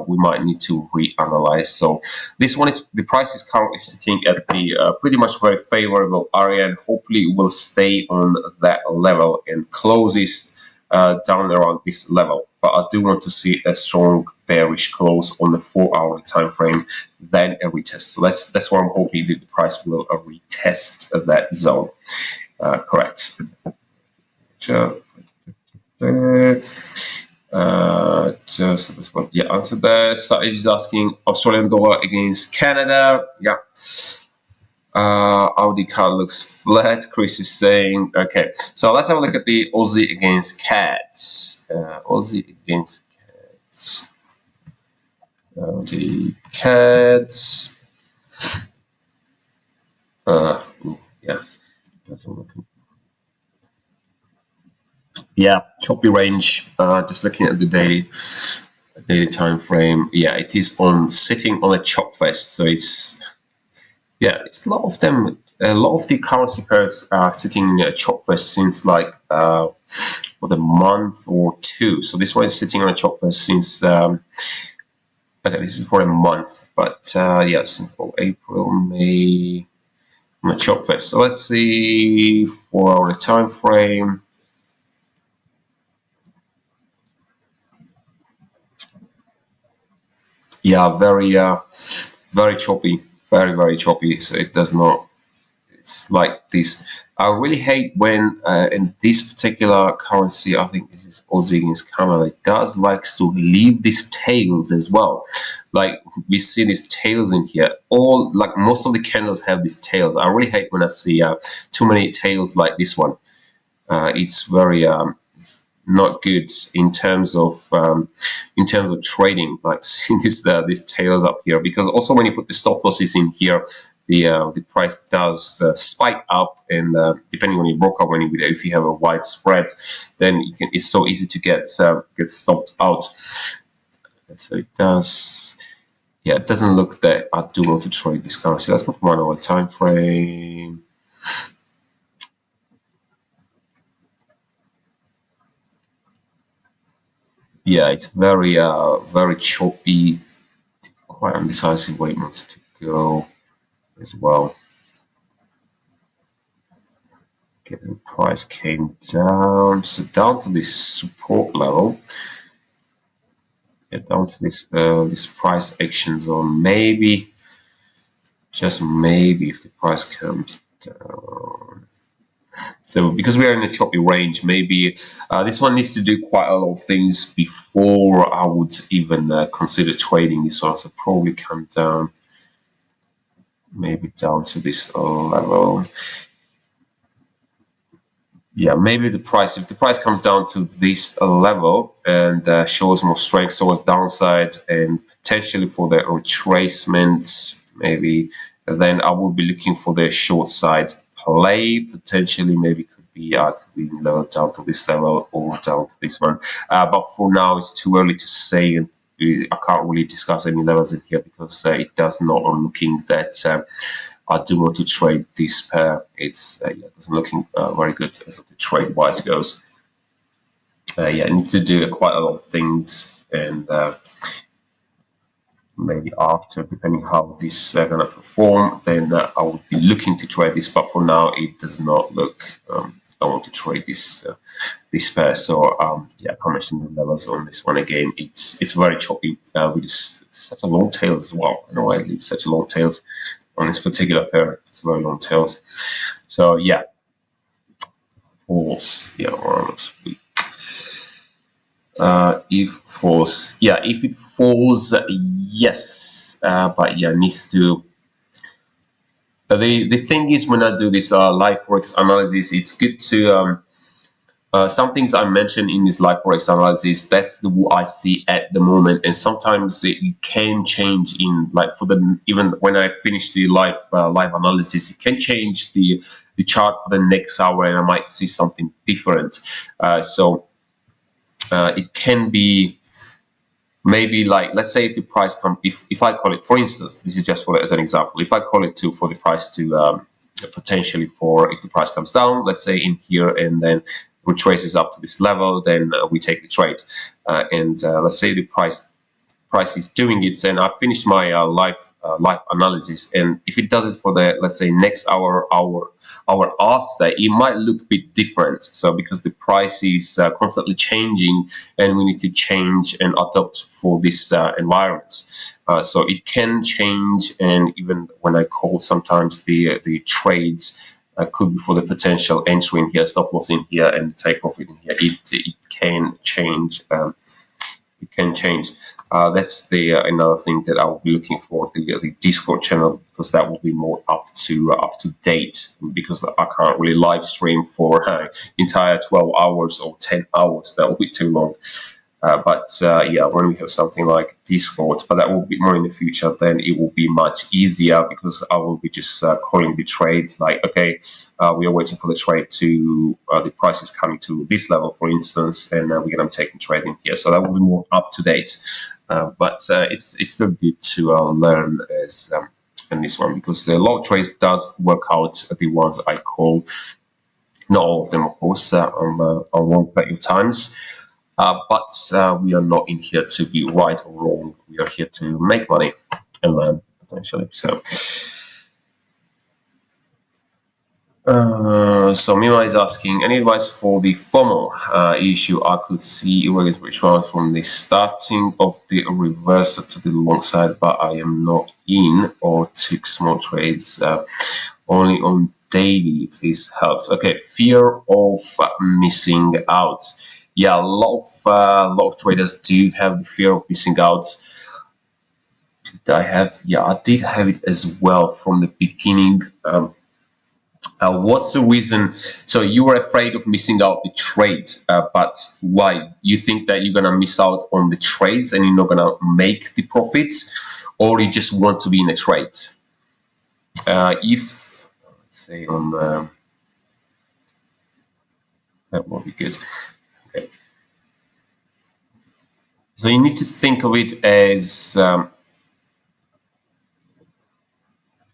we might need to reanalyze. So this one is the price is currently sitting at the pretty much very favorable area, and hopefully it will stay on that level and closes down around this level. But I do want to see a strong bearish close on the 4-hour time frame, then a retest. So that's why I'm hoping that the price will retest that zone. Correct. Just this one. Yeah, answer there. Saeed is asking Australian dollar against Canada. Yeah. Audi card looks flat. Chris is saying, okay. So let's have a look at the Aussie against Cats. Aussie against Cats. Audi Cats. Yeah. Yeah, choppy range. Just looking at the daily time frame. Yeah, it is on sitting on a chop fest. So it's a lot of them. A lot of the currency pairs are sitting in a chop fest since like for the month or two. So this one is sitting on a chop fest since. Okay, this is for a month, but yeah, since April, May, on a chop fest. So let's see for our time frame. Yeah, very choppy, very choppy. So it does not. It's like this. I really hate when in this particular currency, I think this is Aussie against Canada, it does likes to leave these tails as well. Like we see these tails in here. All like most of the candles have these tails. I really hate when I see too many tails like this one. It's very not good in terms of trading. Like seeing these tails up here, because also when you put the stop losses in here, the price does spike up, and depending on your broker, if you have a wide spread, then it's so easy to get stopped out. So it does. Yeah, it doesn't look that I do want to trade this currency. Let's put 1 hour time frame. Yeah, it's very choppy, quite undecisive where it wants to go as well. Okay, the price came down, so down to this support level. Yeah, down to this price action zone. Maybe, just maybe, if the price comes down. So because we are in a choppy range, maybe this one needs to do quite a lot of things before I would even consider trading this one. So probably come down, maybe down to this level. Yeah, maybe the price, if the price comes down to this level and shows more strength towards downside and potentially for the retracements, maybe then I will be looking for the short side play. Potentially, maybe could be lower down to this level or down to this one. But for now, it's too early to say, and I can't really discuss any levels in here because it does not looking that. I do want to trade this pair. It's doesn't looking very good as the trade wise goes. Yeah, I need to do quite a lot of things, and maybe after, depending how this gonna perform, then I would be looking to trade this. But for now, it does not look. I want to trade this this pair. So yeah, I can't mention the levels on this one again. It's very choppy with such a long tail as well. I know I leave such a long tails. on this particular pair. It's very long tails. So yeah, false. Yeah, or looks weak. If false, yeah, if it falls, yes, but yeah, needs to. The thing is, when I do this live forex analysis, it's good to some things I mentioned in this live forex analysis. That's what I see at the moment, and sometimes it can change in like for the even when I finish the live analysis, it can change the chart for the next hour, and I might see something different. So it can be. Maybe like, let's say if the price come, if I call it, for instance, this is just for as an example, if I call it for the price to potentially for if the price comes down, let's say in here, and then retraces up to this level, then we take the trade, and let's say the price is doing it, then I finished my live analysis, and if it does it for the, let's say, next hour after that, it might look a bit different. So because the price is constantly changing, and we need to change and adapt for this environment, so it can change. And even when I call, sometimes the trades could be for the potential entry in here, stop loss in here, and take profit in here. It can change. It can change. That's the another thing that I will be looking for, the Discord channel, because that will be more up to date, because I can't really live stream for entire 12 hours or 10 hours. That will be too long. But yeah, when we have something like Discord, but that will be more in the future, then it will be much easier, because I will be just calling the trade like, okay, we are waiting for the trade to, the price is coming to this level, for instance, and we're going to be taking trade in here. So that will be more up to date. But it's still good to learn as in this one, because the log trades does work out, the ones I call, not all of them, of course, on one plenty of times. But we are not in here to be right or wrong. We are here to make money and learn, potentially. So Mima is asking, any advice for the FOMO issue? I could see which one from the starting of the reversal to the long side, but I am not in or took small trades only on daily. This helps. Okay, fear of missing out. Yeah, a lot of traders do have the fear of missing out. Did I have? Yeah, I did have it as well from the beginning. What's the reason? So you were afraid of missing out the trade, but why? You think that you're gonna miss out on the trades and you're not gonna make the profits, or you just want to be in a trade? If, let's say on that will be good. Okay. So you need to think of it as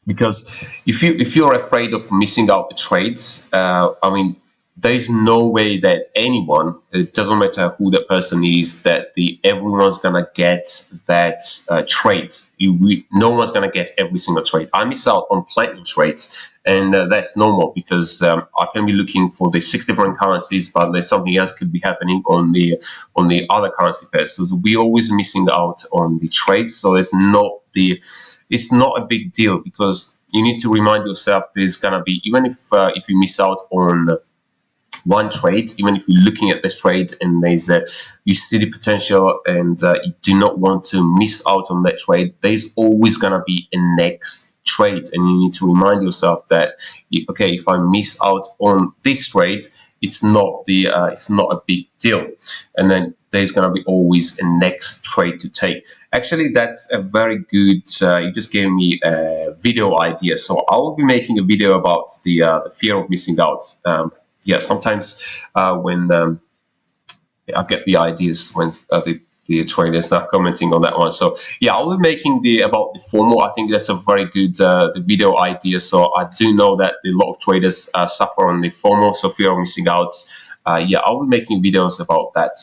because if you're afraid of missing out the trades, I mean, there's no way that anyone, it doesn't matter who that person is, that everyone's gonna get that trade. No one's gonna get every single trade. I miss out on plenty of trades, and that's normal, because I can be looking for the 6 different currencies, but there's something else could be happening on the other currency pairs. So we're always missing out on the trades. So it's not a big deal, because you need to remind yourself there's gonna be, even if you miss out on one trade, even if you're looking at this trade and you see the potential and you do not want to miss out on that trade, there's always gonna be a next trade, and you need to remind yourself that okay, if I miss out on this trade, it's not a big deal, and then there's gonna be always a next trade to take. Actually, that's a very good. You just gave me a video idea, so I will be making a video about the fear of missing out. Yeah, sometimes when I get the ideas when the traders are commenting on that one. So yeah, I'll be making about the FOMO. I think that's a very good the video idea. So I do know that a lot of traders suffer on the FOMO, so fear of missing out. Yeah, I'll be making videos about that.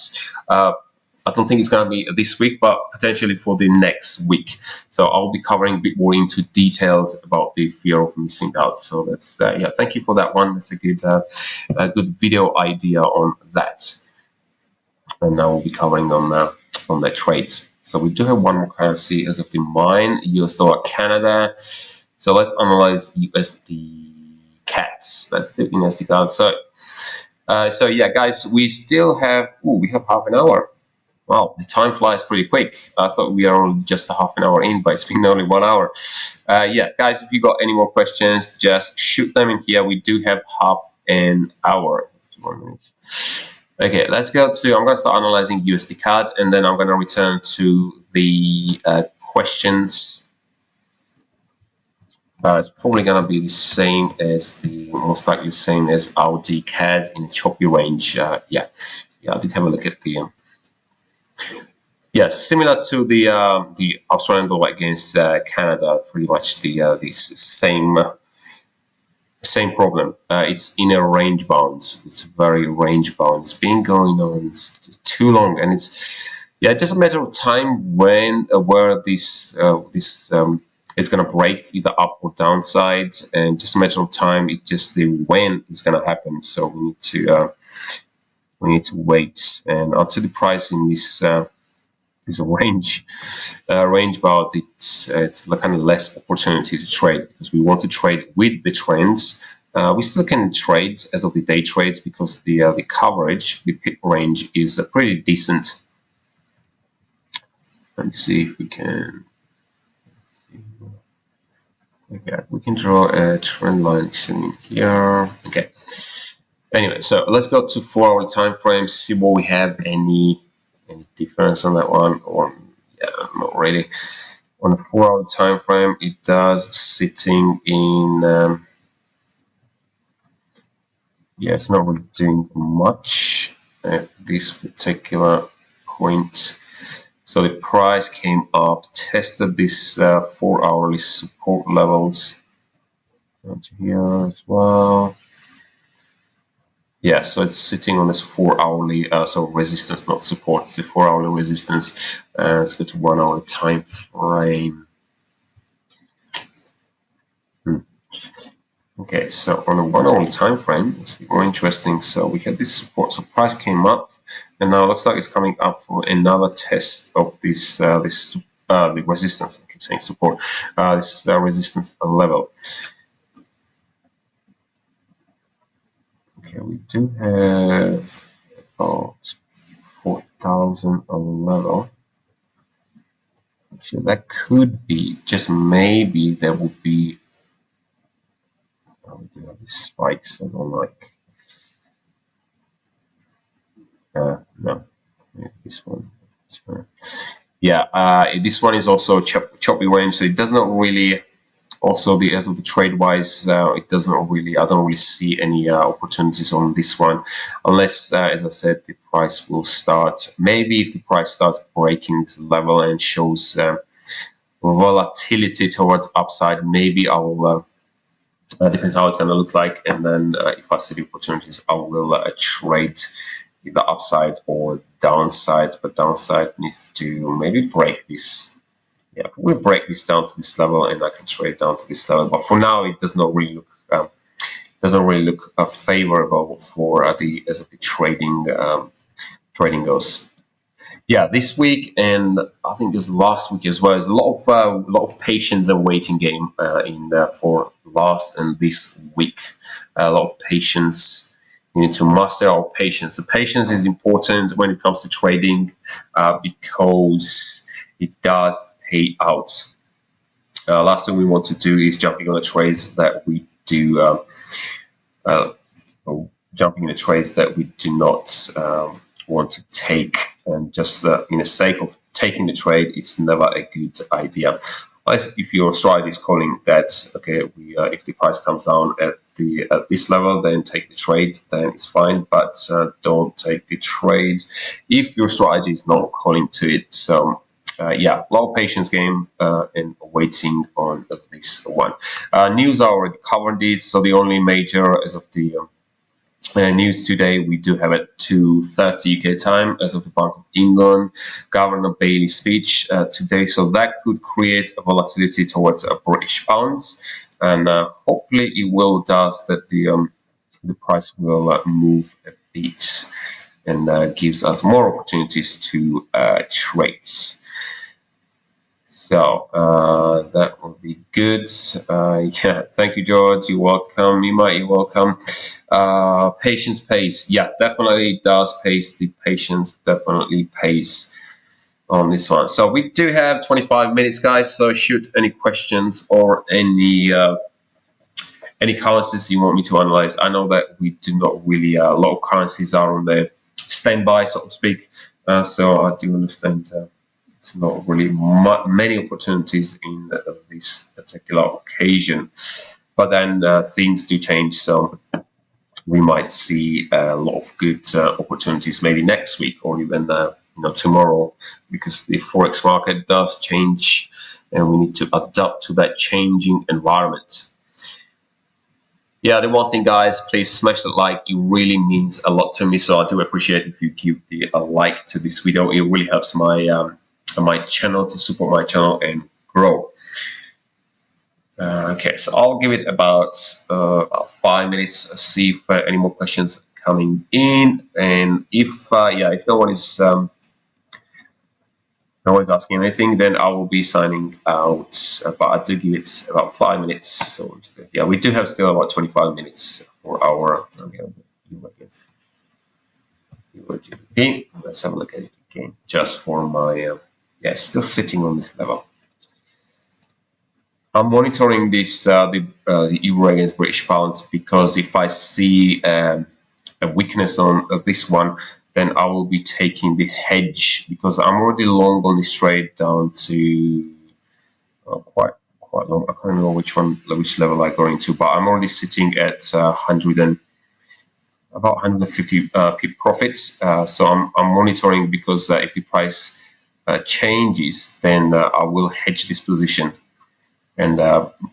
I don't think it's going to be this week, but potentially for the next week. So I'll be covering a bit more into details about the fear of missing out. So that's yeah, thank you for that one. That's a good video idea on that. And now we'll be covering on that trade. So we do have one more currency as of the mine, US dollar Canada. So let's analyze USDCads. Let's do USDCad. So yeah, guys, we still have we have half an hour. Wow, the time flies pretty quick. I thought we are only just a half an hour in, but it's been only 1 hour. Yeah, guys, if you got any more questions, just shoot them in here. We do have half an hour. 1 minute. Okay, let's go to, I'm going to start analyzing USDCAD, and then I'm going to return to the questions. It's probably going to be the same as most likely the same as Usdcad in a choppy range. Yeah, I did have a look at the similar to the Australian dollar against Canada, pretty much this same problem. It's in a range bound. It's very range bound. It's been going on too long, and it's just a matter of time when where this it's gonna break either up or downside, and just a matter of time. It's just the when it's gonna happen. So we need to wait, and until the price in this is a range bound, it's kind of less opportunity to trade, because we want to trade with the trends. We still can trade as of the day trades, because the coverage, the pip range is pretty decent. Let me see if we can. Okay, we can draw a trend line in here. Okay. Anyway, so let's go to 4-hour time frame, see what we have, any difference on that one, or not really. On a 4-hour time frame, it does sitting in it's not really doing much at this particular point. So the price came up, tested this 4-hourly support levels onto here as well. Yeah, so it's sitting on this 4-hourly, so resistance, not support. It's the 4-hourly resistance. Let's go to 1-hour time frame. Okay, so on a 1-hour time frame, it's more interesting. So we had this support, so price came up, and now it looks like it's coming up for another test of this the resistance. I keep saying support. This resistance level. Okay, we do have about 4,000 level. Actually, that could be, just maybe there would be. We do have these spikes I don't like. No, this one. Yeah, this one is also choppy range, so it does not really. Also, as of the trade wise, it doesn't really. I don't really see any opportunities on this one, unless, as I said, the price will start. Maybe if the price starts breaking this level and shows volatility towards upside, maybe I will. Depends how it's going to look like, and then if I see the opportunities, I will trade either upside or downside. But downside needs to maybe break this. Yeah, we'll break this down to this level, and I can trade down to this level. But for now, it does not really look favorable for as the trading goes. Yeah, this week, and I think it was last week as well, there's a lot of patience and waiting game for last and this week. A lot of patience. We need to master our patience. The patience is important when it comes to trading, because it does pay out. Last thing we want to do is jumping on the trades that we do. Jumping in the trades that we do not want to take, and just in the sake of taking the trade, it's never a good idea. If your strategy is calling that, okay, if the price comes down at this level, then take the trade, then it's fine, but don't take the trade if your strategy is not calling to it. So yeah, a lot of patience game and waiting on this one. News, I already covered it, so the only major as of the news today, we do have at 2:30 UK time as of the Bank of England Governor Bailey speech today, so that could create a volatility towards a British pounds, and hopefully it will does that the price will move a bit, and gives us more opportunities to trade. So that would be good. Yeah, thank you, George. You're welcome. Mima, you're welcome. Patience pays. Yeah, definitely does pays. The patience definitely pays on this one. So we do have 25 minutes, guys. So shoot any questions or any currencies you want me to analyze. I know that we do not really, a lot of currencies are on the standby, so to speak. So I do understand it's not really many opportunities in this particular occasion. But then things do change, so we might see a lot of good opportunities maybe next week or even tomorrow, because the forex market does change and we need to adapt to that changing environment. Yeah, the one thing, guys, please smash that like. It really means a lot to me, so I do appreciate if you give a like to this video. It really helps my channel to support my channel and grow. Okay, so I'll give it about 5 minutes, see if any more questions coming in, and if no one is asking anything, then I will be signing out. But I do give it about 5 minutes. So yeah, we do have still about 25 minutes for our Gbpchf. Let's have a look at it again, just for my yeah, still sitting on this level. I'm monitoring this the euro against British pounds, because if I see a weakness on this one, then I will be taking the hedge, because I'm already long on this trade down to quite long. I can't remember which level I go into, but I'm already sitting at 100 and about 150 pip profits. So I'm monitoring, because if the price changes, then I will hedge this position, and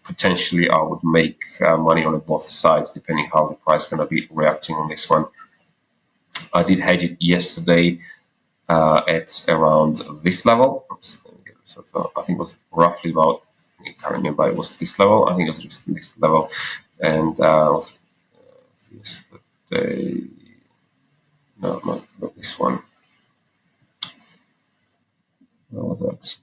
potentially I would make money on both sides depending how the price is going to be reacting on this one. I did hedge it yesterday at around this level. So I think it was roughly about, I can't remember, it was this level. I think it was just this level, and was yesterday. No, not this one. What was that?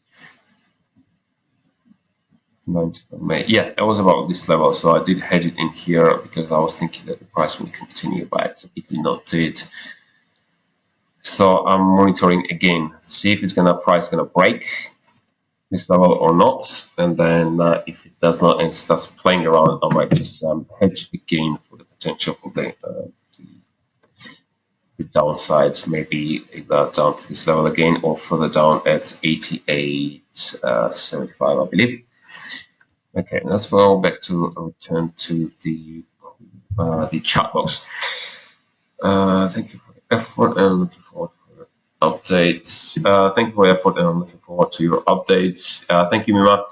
9th of May. Yeah, it was about this level. So I did hedge it in here because I was thinking that the price would continue, but it did not do it. So I'm monitoring again, see if price gonna break this level or not, and then if it does not and it starts playing around, I might just hedge again for the potential for the downside, maybe either down to this level again or further down at 88.75, I believe. Okay, let's go back to return to the chat box. Thank you for the effort, and looking forward for updates. Thank you for your effort, and I'm looking forward to your updates. Thank you, Mima.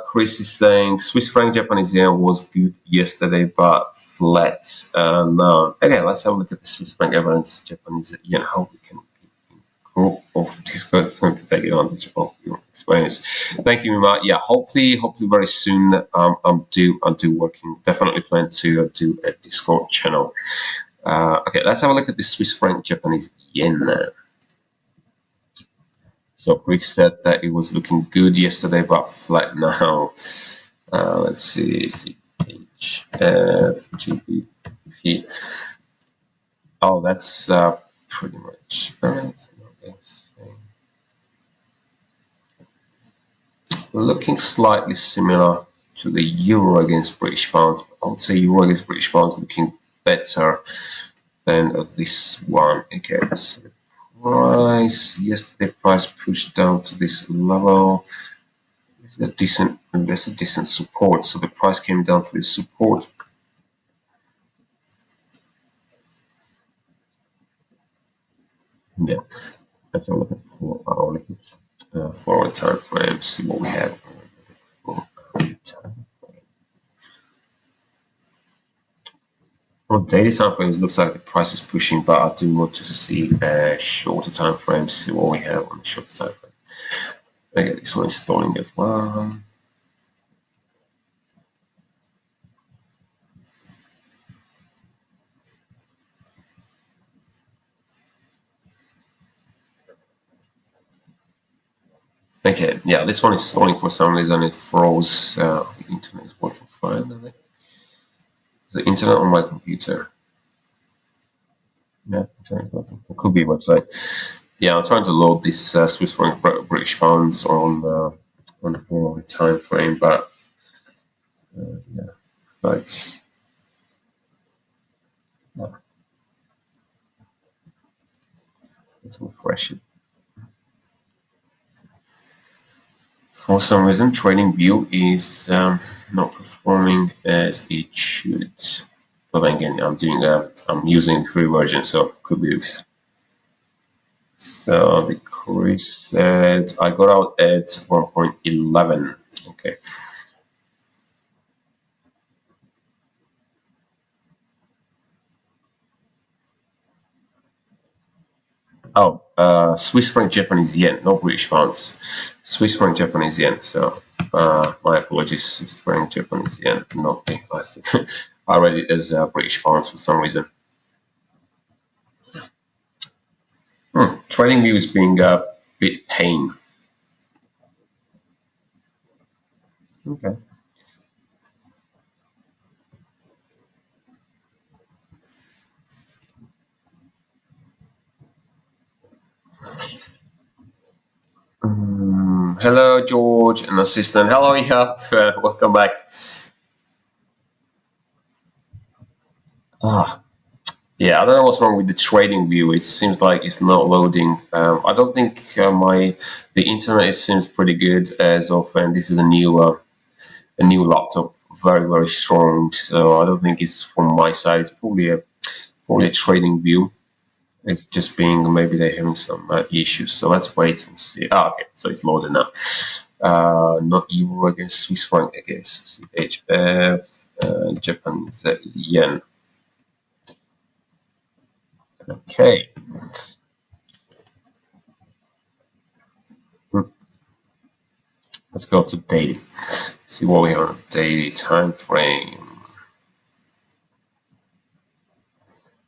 Chris is saying Swiss franc Japanese yen was good yesterday, but flat. No. Okay, let's have a look at the Swiss franc Japanese yen. How we can group of Discord to take advantage of your experience. Thank you, Mima. Yeah, hopefully very soon. I'm due working. Definitely plan to do a Discord channel. Okay, let's have a look at the Swiss franc Japanese yen. So Chris said that it was looking good yesterday, but flat now. Let's see, Gbpchf. Oh, that's pretty much. Looking slightly similar to the euro against British pounds. I would say euro against British pounds looking better than this one. Okay, so the price, yesterday price pushed down to this level. There's a decent support, so the price came down to this support. Yeah, let's have a look at 4 hourly forward time frames, see what we have on the 4 time. On daily time frames, looks like the price is pushing, but I do want to see shorter time frames, see what we have on the shorter time frame. Okay, this one is stalling as well. Okay, yeah, this one is stalling for some reason. It froze. The internet is working fine. The internet on my computer. Yeah, internet is working. It could be a website. Yeah, I'm trying to load this Swiss franc British pounds on the 4-hour time frame, but yeah, it's like let's refresh it. For some reason, TradingView is not performing as it should. But then again, I'm using free version, so could be. So the Chris said I got out at 1.11. Okay. Oh, Swiss franc Japanese yen, not British pounds. Swiss franc Japanese yen. So my apologies, Swiss franc Japanese yen, not the. I read it as British pounds for some reason. TradingView is being a bit pain. Okay. Hello, George, an assistant. Hello, yeah. Welcome back. Ah, yeah. I don't know what's wrong with the TradingView. It seems like it's not loading. I don't think the internet seems pretty good as of, and this is a new laptop, very strong. So I don't think it's from my side. It's probably a TradingView. It's just being maybe they're having some issues. So let's wait and see. Okay, so it's loaded now. Not euro against Swiss franc against CHF, Japanese yen. Okay. Let's go to daily. See what we have on daily time frame.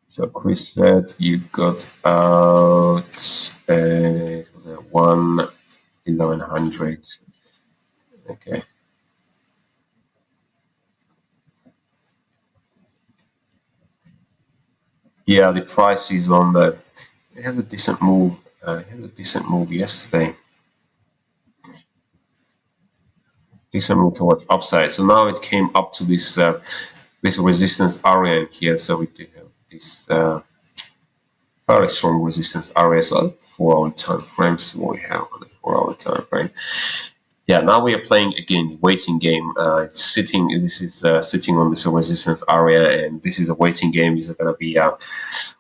So Chris said you got out it was a 1,100. Okay. Yeah, the price is on the. It has a decent move. It had a decent move yesterday. Decent move towards upside. So now it came up to this this resistance area here. So we do have this very strong resistance area. So 4-hour time frames. What we have on the 4-hour time frame. Yeah, now we are playing again waiting game. It's sitting. This is sitting on this resistance area, and this is a waiting game. Is it going to be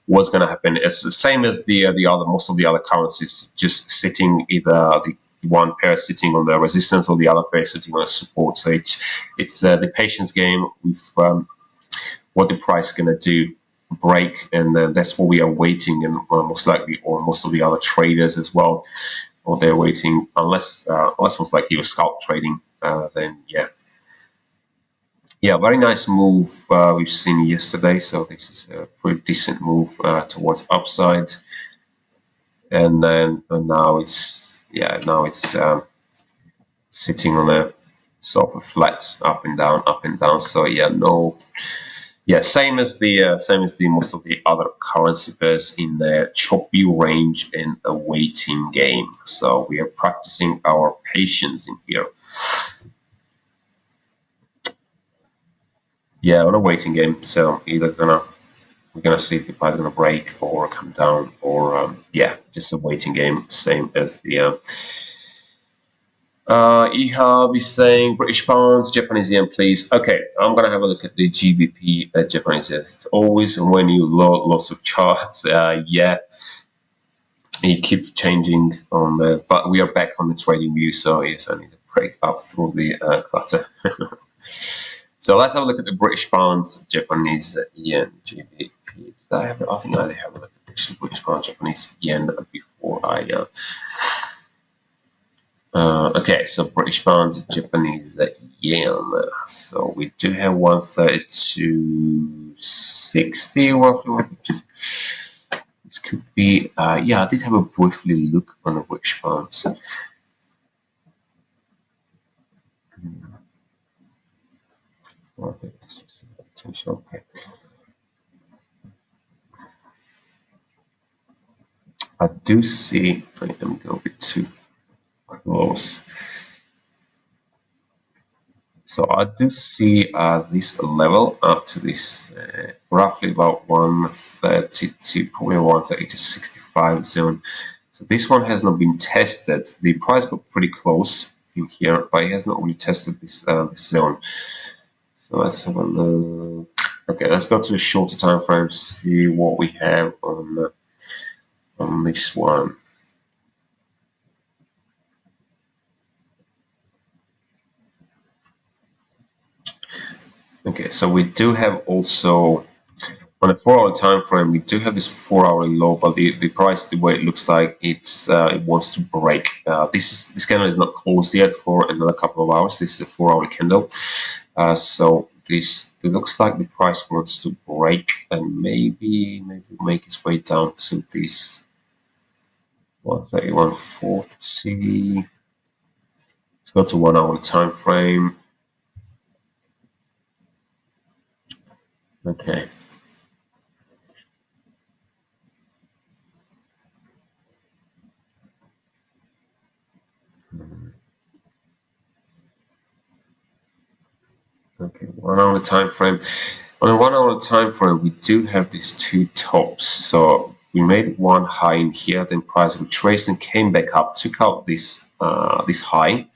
what's going to happen? It's the same as the other most of the other currencies, just sitting either the one pair sitting on the resistance or the other pair sitting on a support. So it's the patience game with what the price is going to do, break, and that's what we are waiting, and most likely, or most of the other traders as well. Or they're waiting, unless most likely you're scalp trading, then yeah, very nice move we've seen yesterday. So this is a pretty decent move towards upside, and then now it's sitting on a sort of a flat up and down. So same as the most of the other currency pairs in the choppy range and a waiting game. So we are practicing our patience in here. Yeah, on a waiting game. So we're gonna see if the price is gonna break or come down, or just a waiting game, same as the. Ihab is saying British pounds, Japanese yen, please. Okay, I'm gonna have a look at the GBP Japanese yen. It's always when you load lots of charts, you keep changing on the. But we are back on the trading view, so yes, I need to break up through the clutter. So let's have a look at the British pounds, Japanese yen, GBP. I think I have a look at the British pounds, Japanese yen before I. Okay, so British pounds, Japanese yen. So we do have 132.60 roughly. This could be. I did have a briefly look on the British pounds. Okay. I do see, let me go a bit too close. So I do see this level up to this roughly about 132, probably 130 to 65 zone. So this one has not been tested. The price got pretty close in here, but it has not really tested this zone. So let's have a look. Okay, let's go to the shorter time frame, see what we have on this one. Okay, so we do have also on a 4-hour time frame, we do have this 4-hour low, but the price, the way it looks like, it wants to break. This candle is not closed yet for another couple of hours. This is a 4-hour candle, so it looks like the price wants to break and maybe make its way down to this 131.40. Let's go to 1-hour time frame. Okay. Okay, 1-hour time frame. On a 1-hour time frame, we do have these two tops. So we made one high in here, then price retraced and came back up, took out this this high,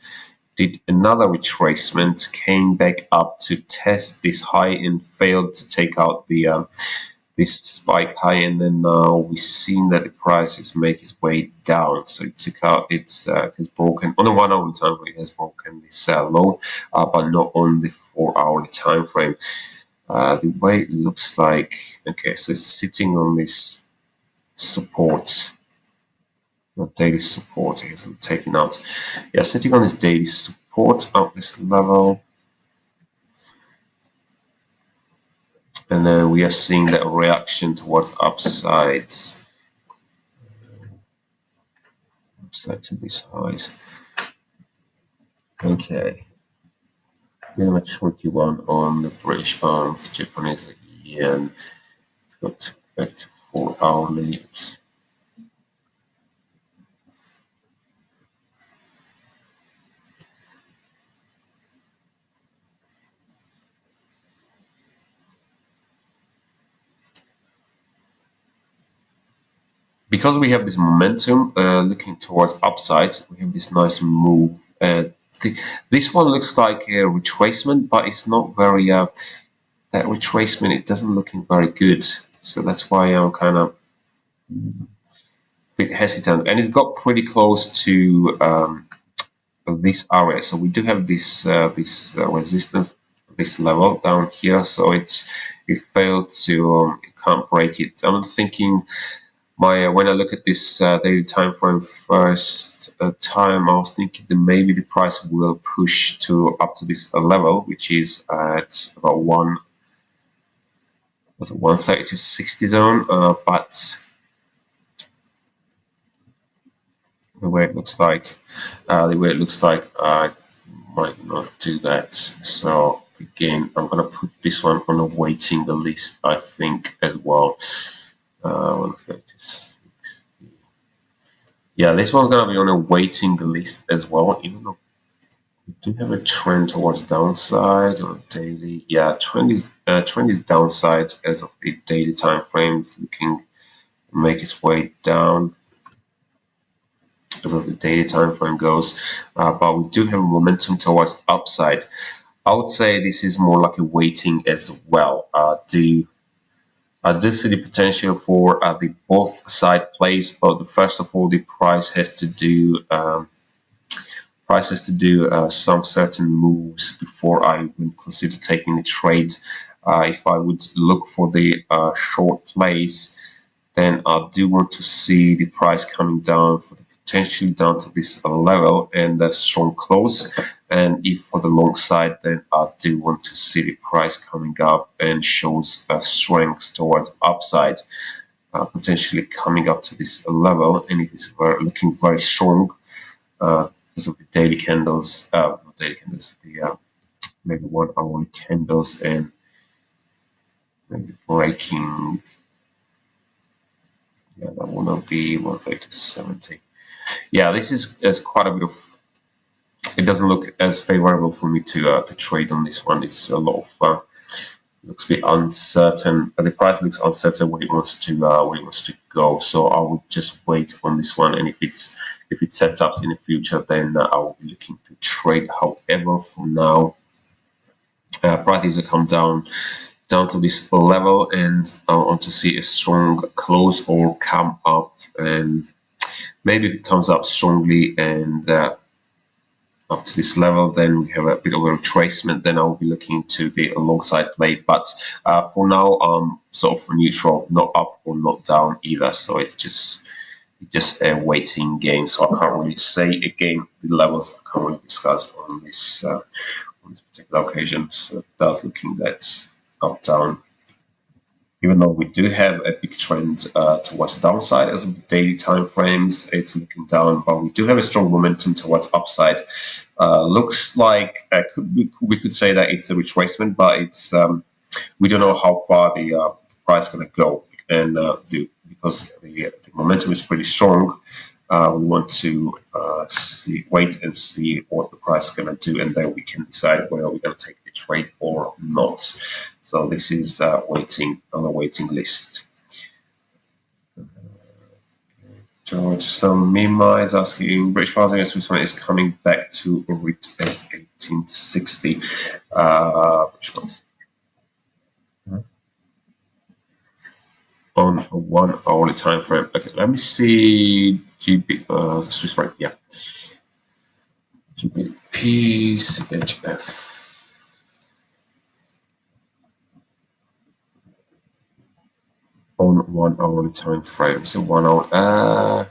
did another retracement, came back up to test this high and failed to take out the this spike high, and then now we've seen that the price is making its way down. So it took out it has broken on the 1-hour time frame, it has broken this low, but not on the 4-hour time frame. The way it looks like, okay, so it's sitting on this support, not daily support, it hasn't taken out. Yeah, sitting on this daily support at this level. And then we are seeing that reaction towards upsides. Upside to these highs. Okay. Bit of a tricky one on the British pounds, Japanese yen. Let's go back to 4-hour leaves. Because we have this momentum looking towards upside, we have this nice move. This one looks like a retracement, but it's not very, that retracement, it doesn't looking very good. So that's why I'm kind of a bit hesitant. And it's got pretty close to this area. So we do have this resistance, this level down here. So it failed to, it can't break it. I'm thinking, when I look at this daily time frame first time, I was thinking that maybe the price will push to up to this level, which is at about 130 to 60 zone, but the way it looks like, I might not do that. So again, I'm gonna put this one on a waiting list, I think, as well. 130 to 60. Yeah, this one's gonna be on a waiting list as well, even though we do have a trend towards downside on daily. Yeah, trend is downside as of the daily time frame. It's looking to make its way down as of the daily time frame goes, but we do have momentum towards upside. I would say this is more like a waiting as well. I do see the potential for the both side plays, but first of all, the price has to do some certain moves before I would consider taking a trade. If I would look for the short plays, then I do want to see the price coming down for the potentially down to this level and a strong close. And if for the long side, then I do want to see the price coming up and shows strength towards upside, potentially coming up to this level. And it is looking very strong because of the daily candles, not daily candles, the maybe 1 hourly candles and maybe breaking. Yeah, that will not be 132.70. Yeah, this is quite a bit of. It doesn't look as favorable for me to trade on this one. It's a lot of looks a bit uncertain. The price looks uncertain where it wants to go. So I would just wait on this one, and if it sets up in the future, then I will be looking to trade. However, for now, prices have come down to this level, and I want to see a strong close or come up, and maybe if it comes up strongly and up to this level, then we have a bit of a retracement. Then I'll be looking to the alongside play, but for now I'm sort of neutral, not up or not down either, so it's just a waiting game. So I can't really say again the levels. I can't really discuss on this particular occasion. So that's looking that up down, even though we do have a big trend towards the downside as of the daily time frames. It's looking down, but we do have a strong momentum towards upside. Looks like we could say that it's a retracement, but it's we don't know how far the price is going to go, and because the momentum is pretty strong. We want to wait and see what the price is going to do, and then we can decide whether we're going to take the trade or not. So this is waiting on a waiting list. George, so Mima is asking, British pound against Swiss franc is coming back to a rate as 1860. Which ones? On a 1 hourly time frame. Okay, let me see Swiss franc. Yeah, Gbpchf, on 1 hourly time frame. So 1 hour.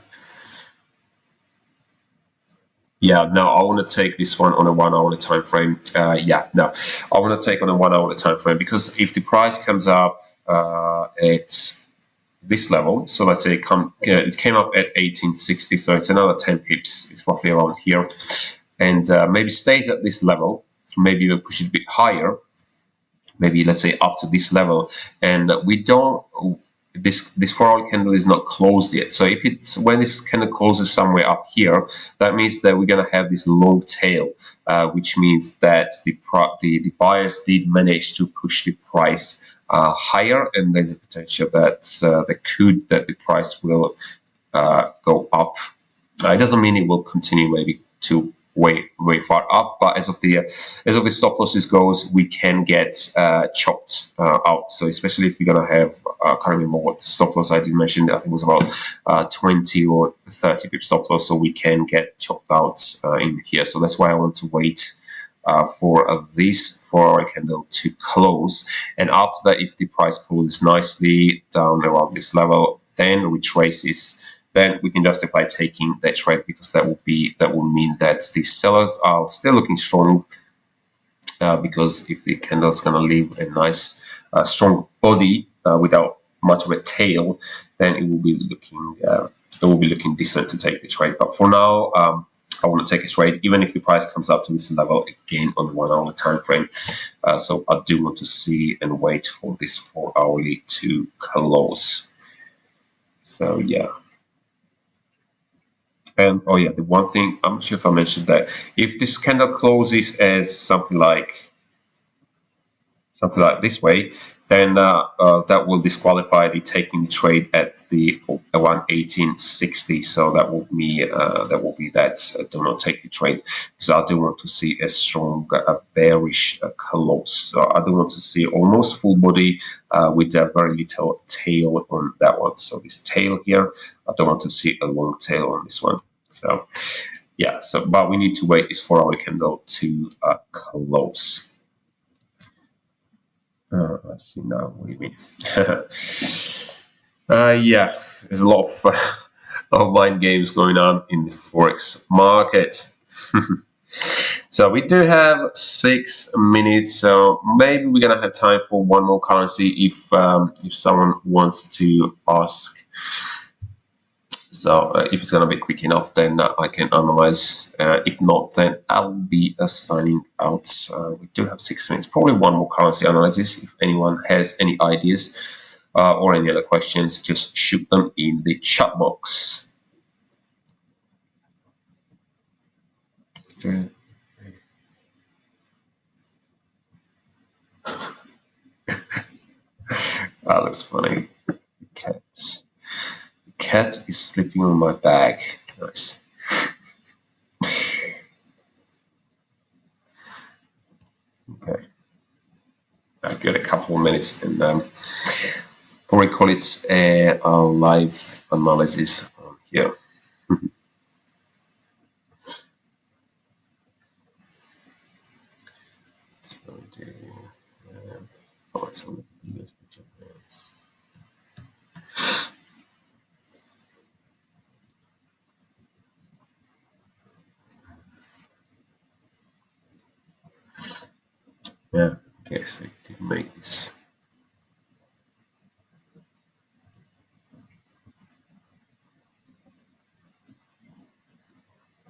Yeah, no, I want to take this one on a 1 hourly time frame. Yeah, no, I want to take on a 1 hourly time frame, because if the price comes up at this level, so let's say it came up at 1860, so it's another 10 pips. It's roughly around here, and maybe stays at this level. Maybe even push it a bit higher. Maybe let's say up to this level, and we don't. This 4 hour candle is not closed yet. So if it's when this candle closes somewhere up here, that means that we're gonna have this long tail, which means that the buyers did manage to push the price higher, and there's a potential that the price will go up. It doesn't mean it will continue maybe to way far up, but as of the stop losses goes, we can get chopped out. So especially if you're gonna have currently more what stop loss I did mention, I think it was about 20 or 30 pip stop loss, so we can get chopped out in here. So that's why I want to wait for this 4 hour candle to close, and after that, if the price closes nicely down around this level, then retraces, then we can justify taking that trade, because that will mean that the sellers are still looking strong, because if the candle is going to leave a nice strong body without much of a tail, then it will be looking decent to take the trade. But for now, I want to take a trade, even if the price comes up to this level again on the 1 hour time frame. So I do want to see and wait for this 4 hourly to close. So yeah. And oh yeah, the one thing, I'm not sure if I mentioned that, if this candle closes as something like this way, then that will disqualify the taking trade at the 118.60. So that will be that do not take the trade, because I do want to see a strong bearish close. So I do want to see almost full body with a very little tail on that one. So this tail here, I don't want to see a long tail on this one. So yeah, but we need to wait this 4 hour candle to close. Let's see now. What do you mean? Yeah, there's a lot of mind games going on in the forex market. So we do have 6 minutes, so maybe we're gonna have time for one more currency if someone wants to ask. So if it's going to be quick enough, then I can analyze. If not, then I'll be signing out. We do have 6 minutes. Probably one more currency analysis. If anyone has any ideas or any other questions, just shoot them in the chat box. Okay. That looks funny. Cat. Cat is sleeping on my bag. Nice. Okay. I'll get a couple of minutes and probably call it a live analysis here. So it's on the Usdjpy. Yeah, okay, so it did make this.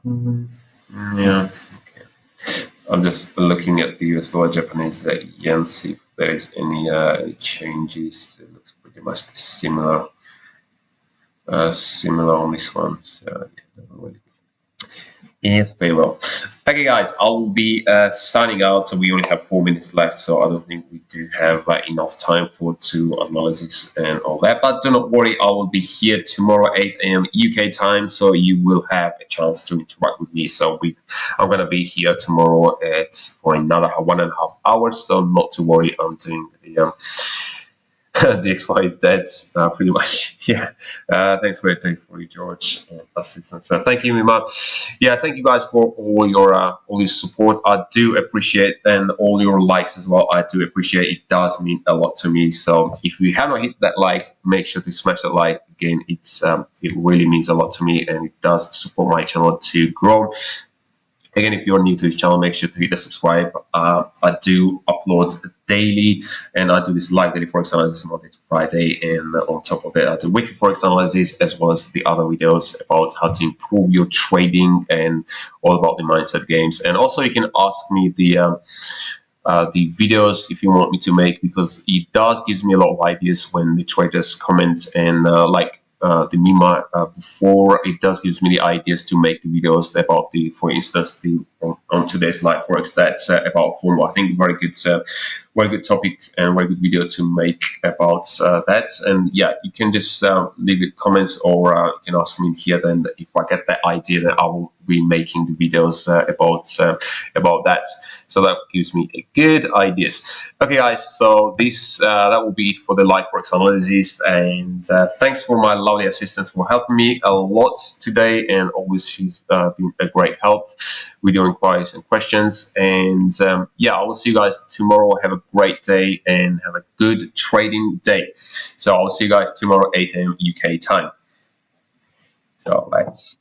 Yeah, okay. I'm just looking at the US dollar Japanese yen, see if there is any changes. It looks pretty much similar. Similar on this one. So yeah, doesn't really. Yes, very well. Okay, guys, I will be signing out. So we only have 4 minutes left, so I don't think we do have enough time for two analysis and all that. But do not worry, I will be here tomorrow 8 a.m. UK time, so you will have a chance to interact with me. So I'm gonna be here tomorrow for another 1.5 hours. So not to worry, I'm doing the DXY is dead, pretty much. Yeah. Thanks for you, George, assistant. So thank you, Mima. Yeah, thank you guys for all your support. I do appreciate, and all your likes as well. I do appreciate. It does mean a lot to me. So if you have not hit that like, make sure to smash that like. Again, it really means a lot to me, and it does support my channel to grow. Again, if you're new to this channel, make sure to hit the subscribe. I do upload daily, and I do this live daily forex analysis Monday to Friday. And on top of that, I do weekly forex analysis, as well as the other videos about how to improve your trading and all about the mindset games. And also, you can ask me the videos if you want me to make, because it does gives me a lot of ideas when the traders comment, and the Mima before, it does gives me the ideas to make the videos about for instance, on today's live forex that's about formula. I think very good topic and very good video to make about that. And yeah, you can just leave it comments, or you can ask me here. Then if I get that idea, then I will be making the videos about that. So that gives me a good ideas. Okay, guys. So that will be it for the live forex analysis. And thanks for my lovely assistant for helping me a lot today, and always she's been a great help with your inquiries and questions. And yeah, I will see you guys tomorrow. Have a great day and have a good trading day. So I'll see you guys tomorrow 8 a.m. UK time. So let's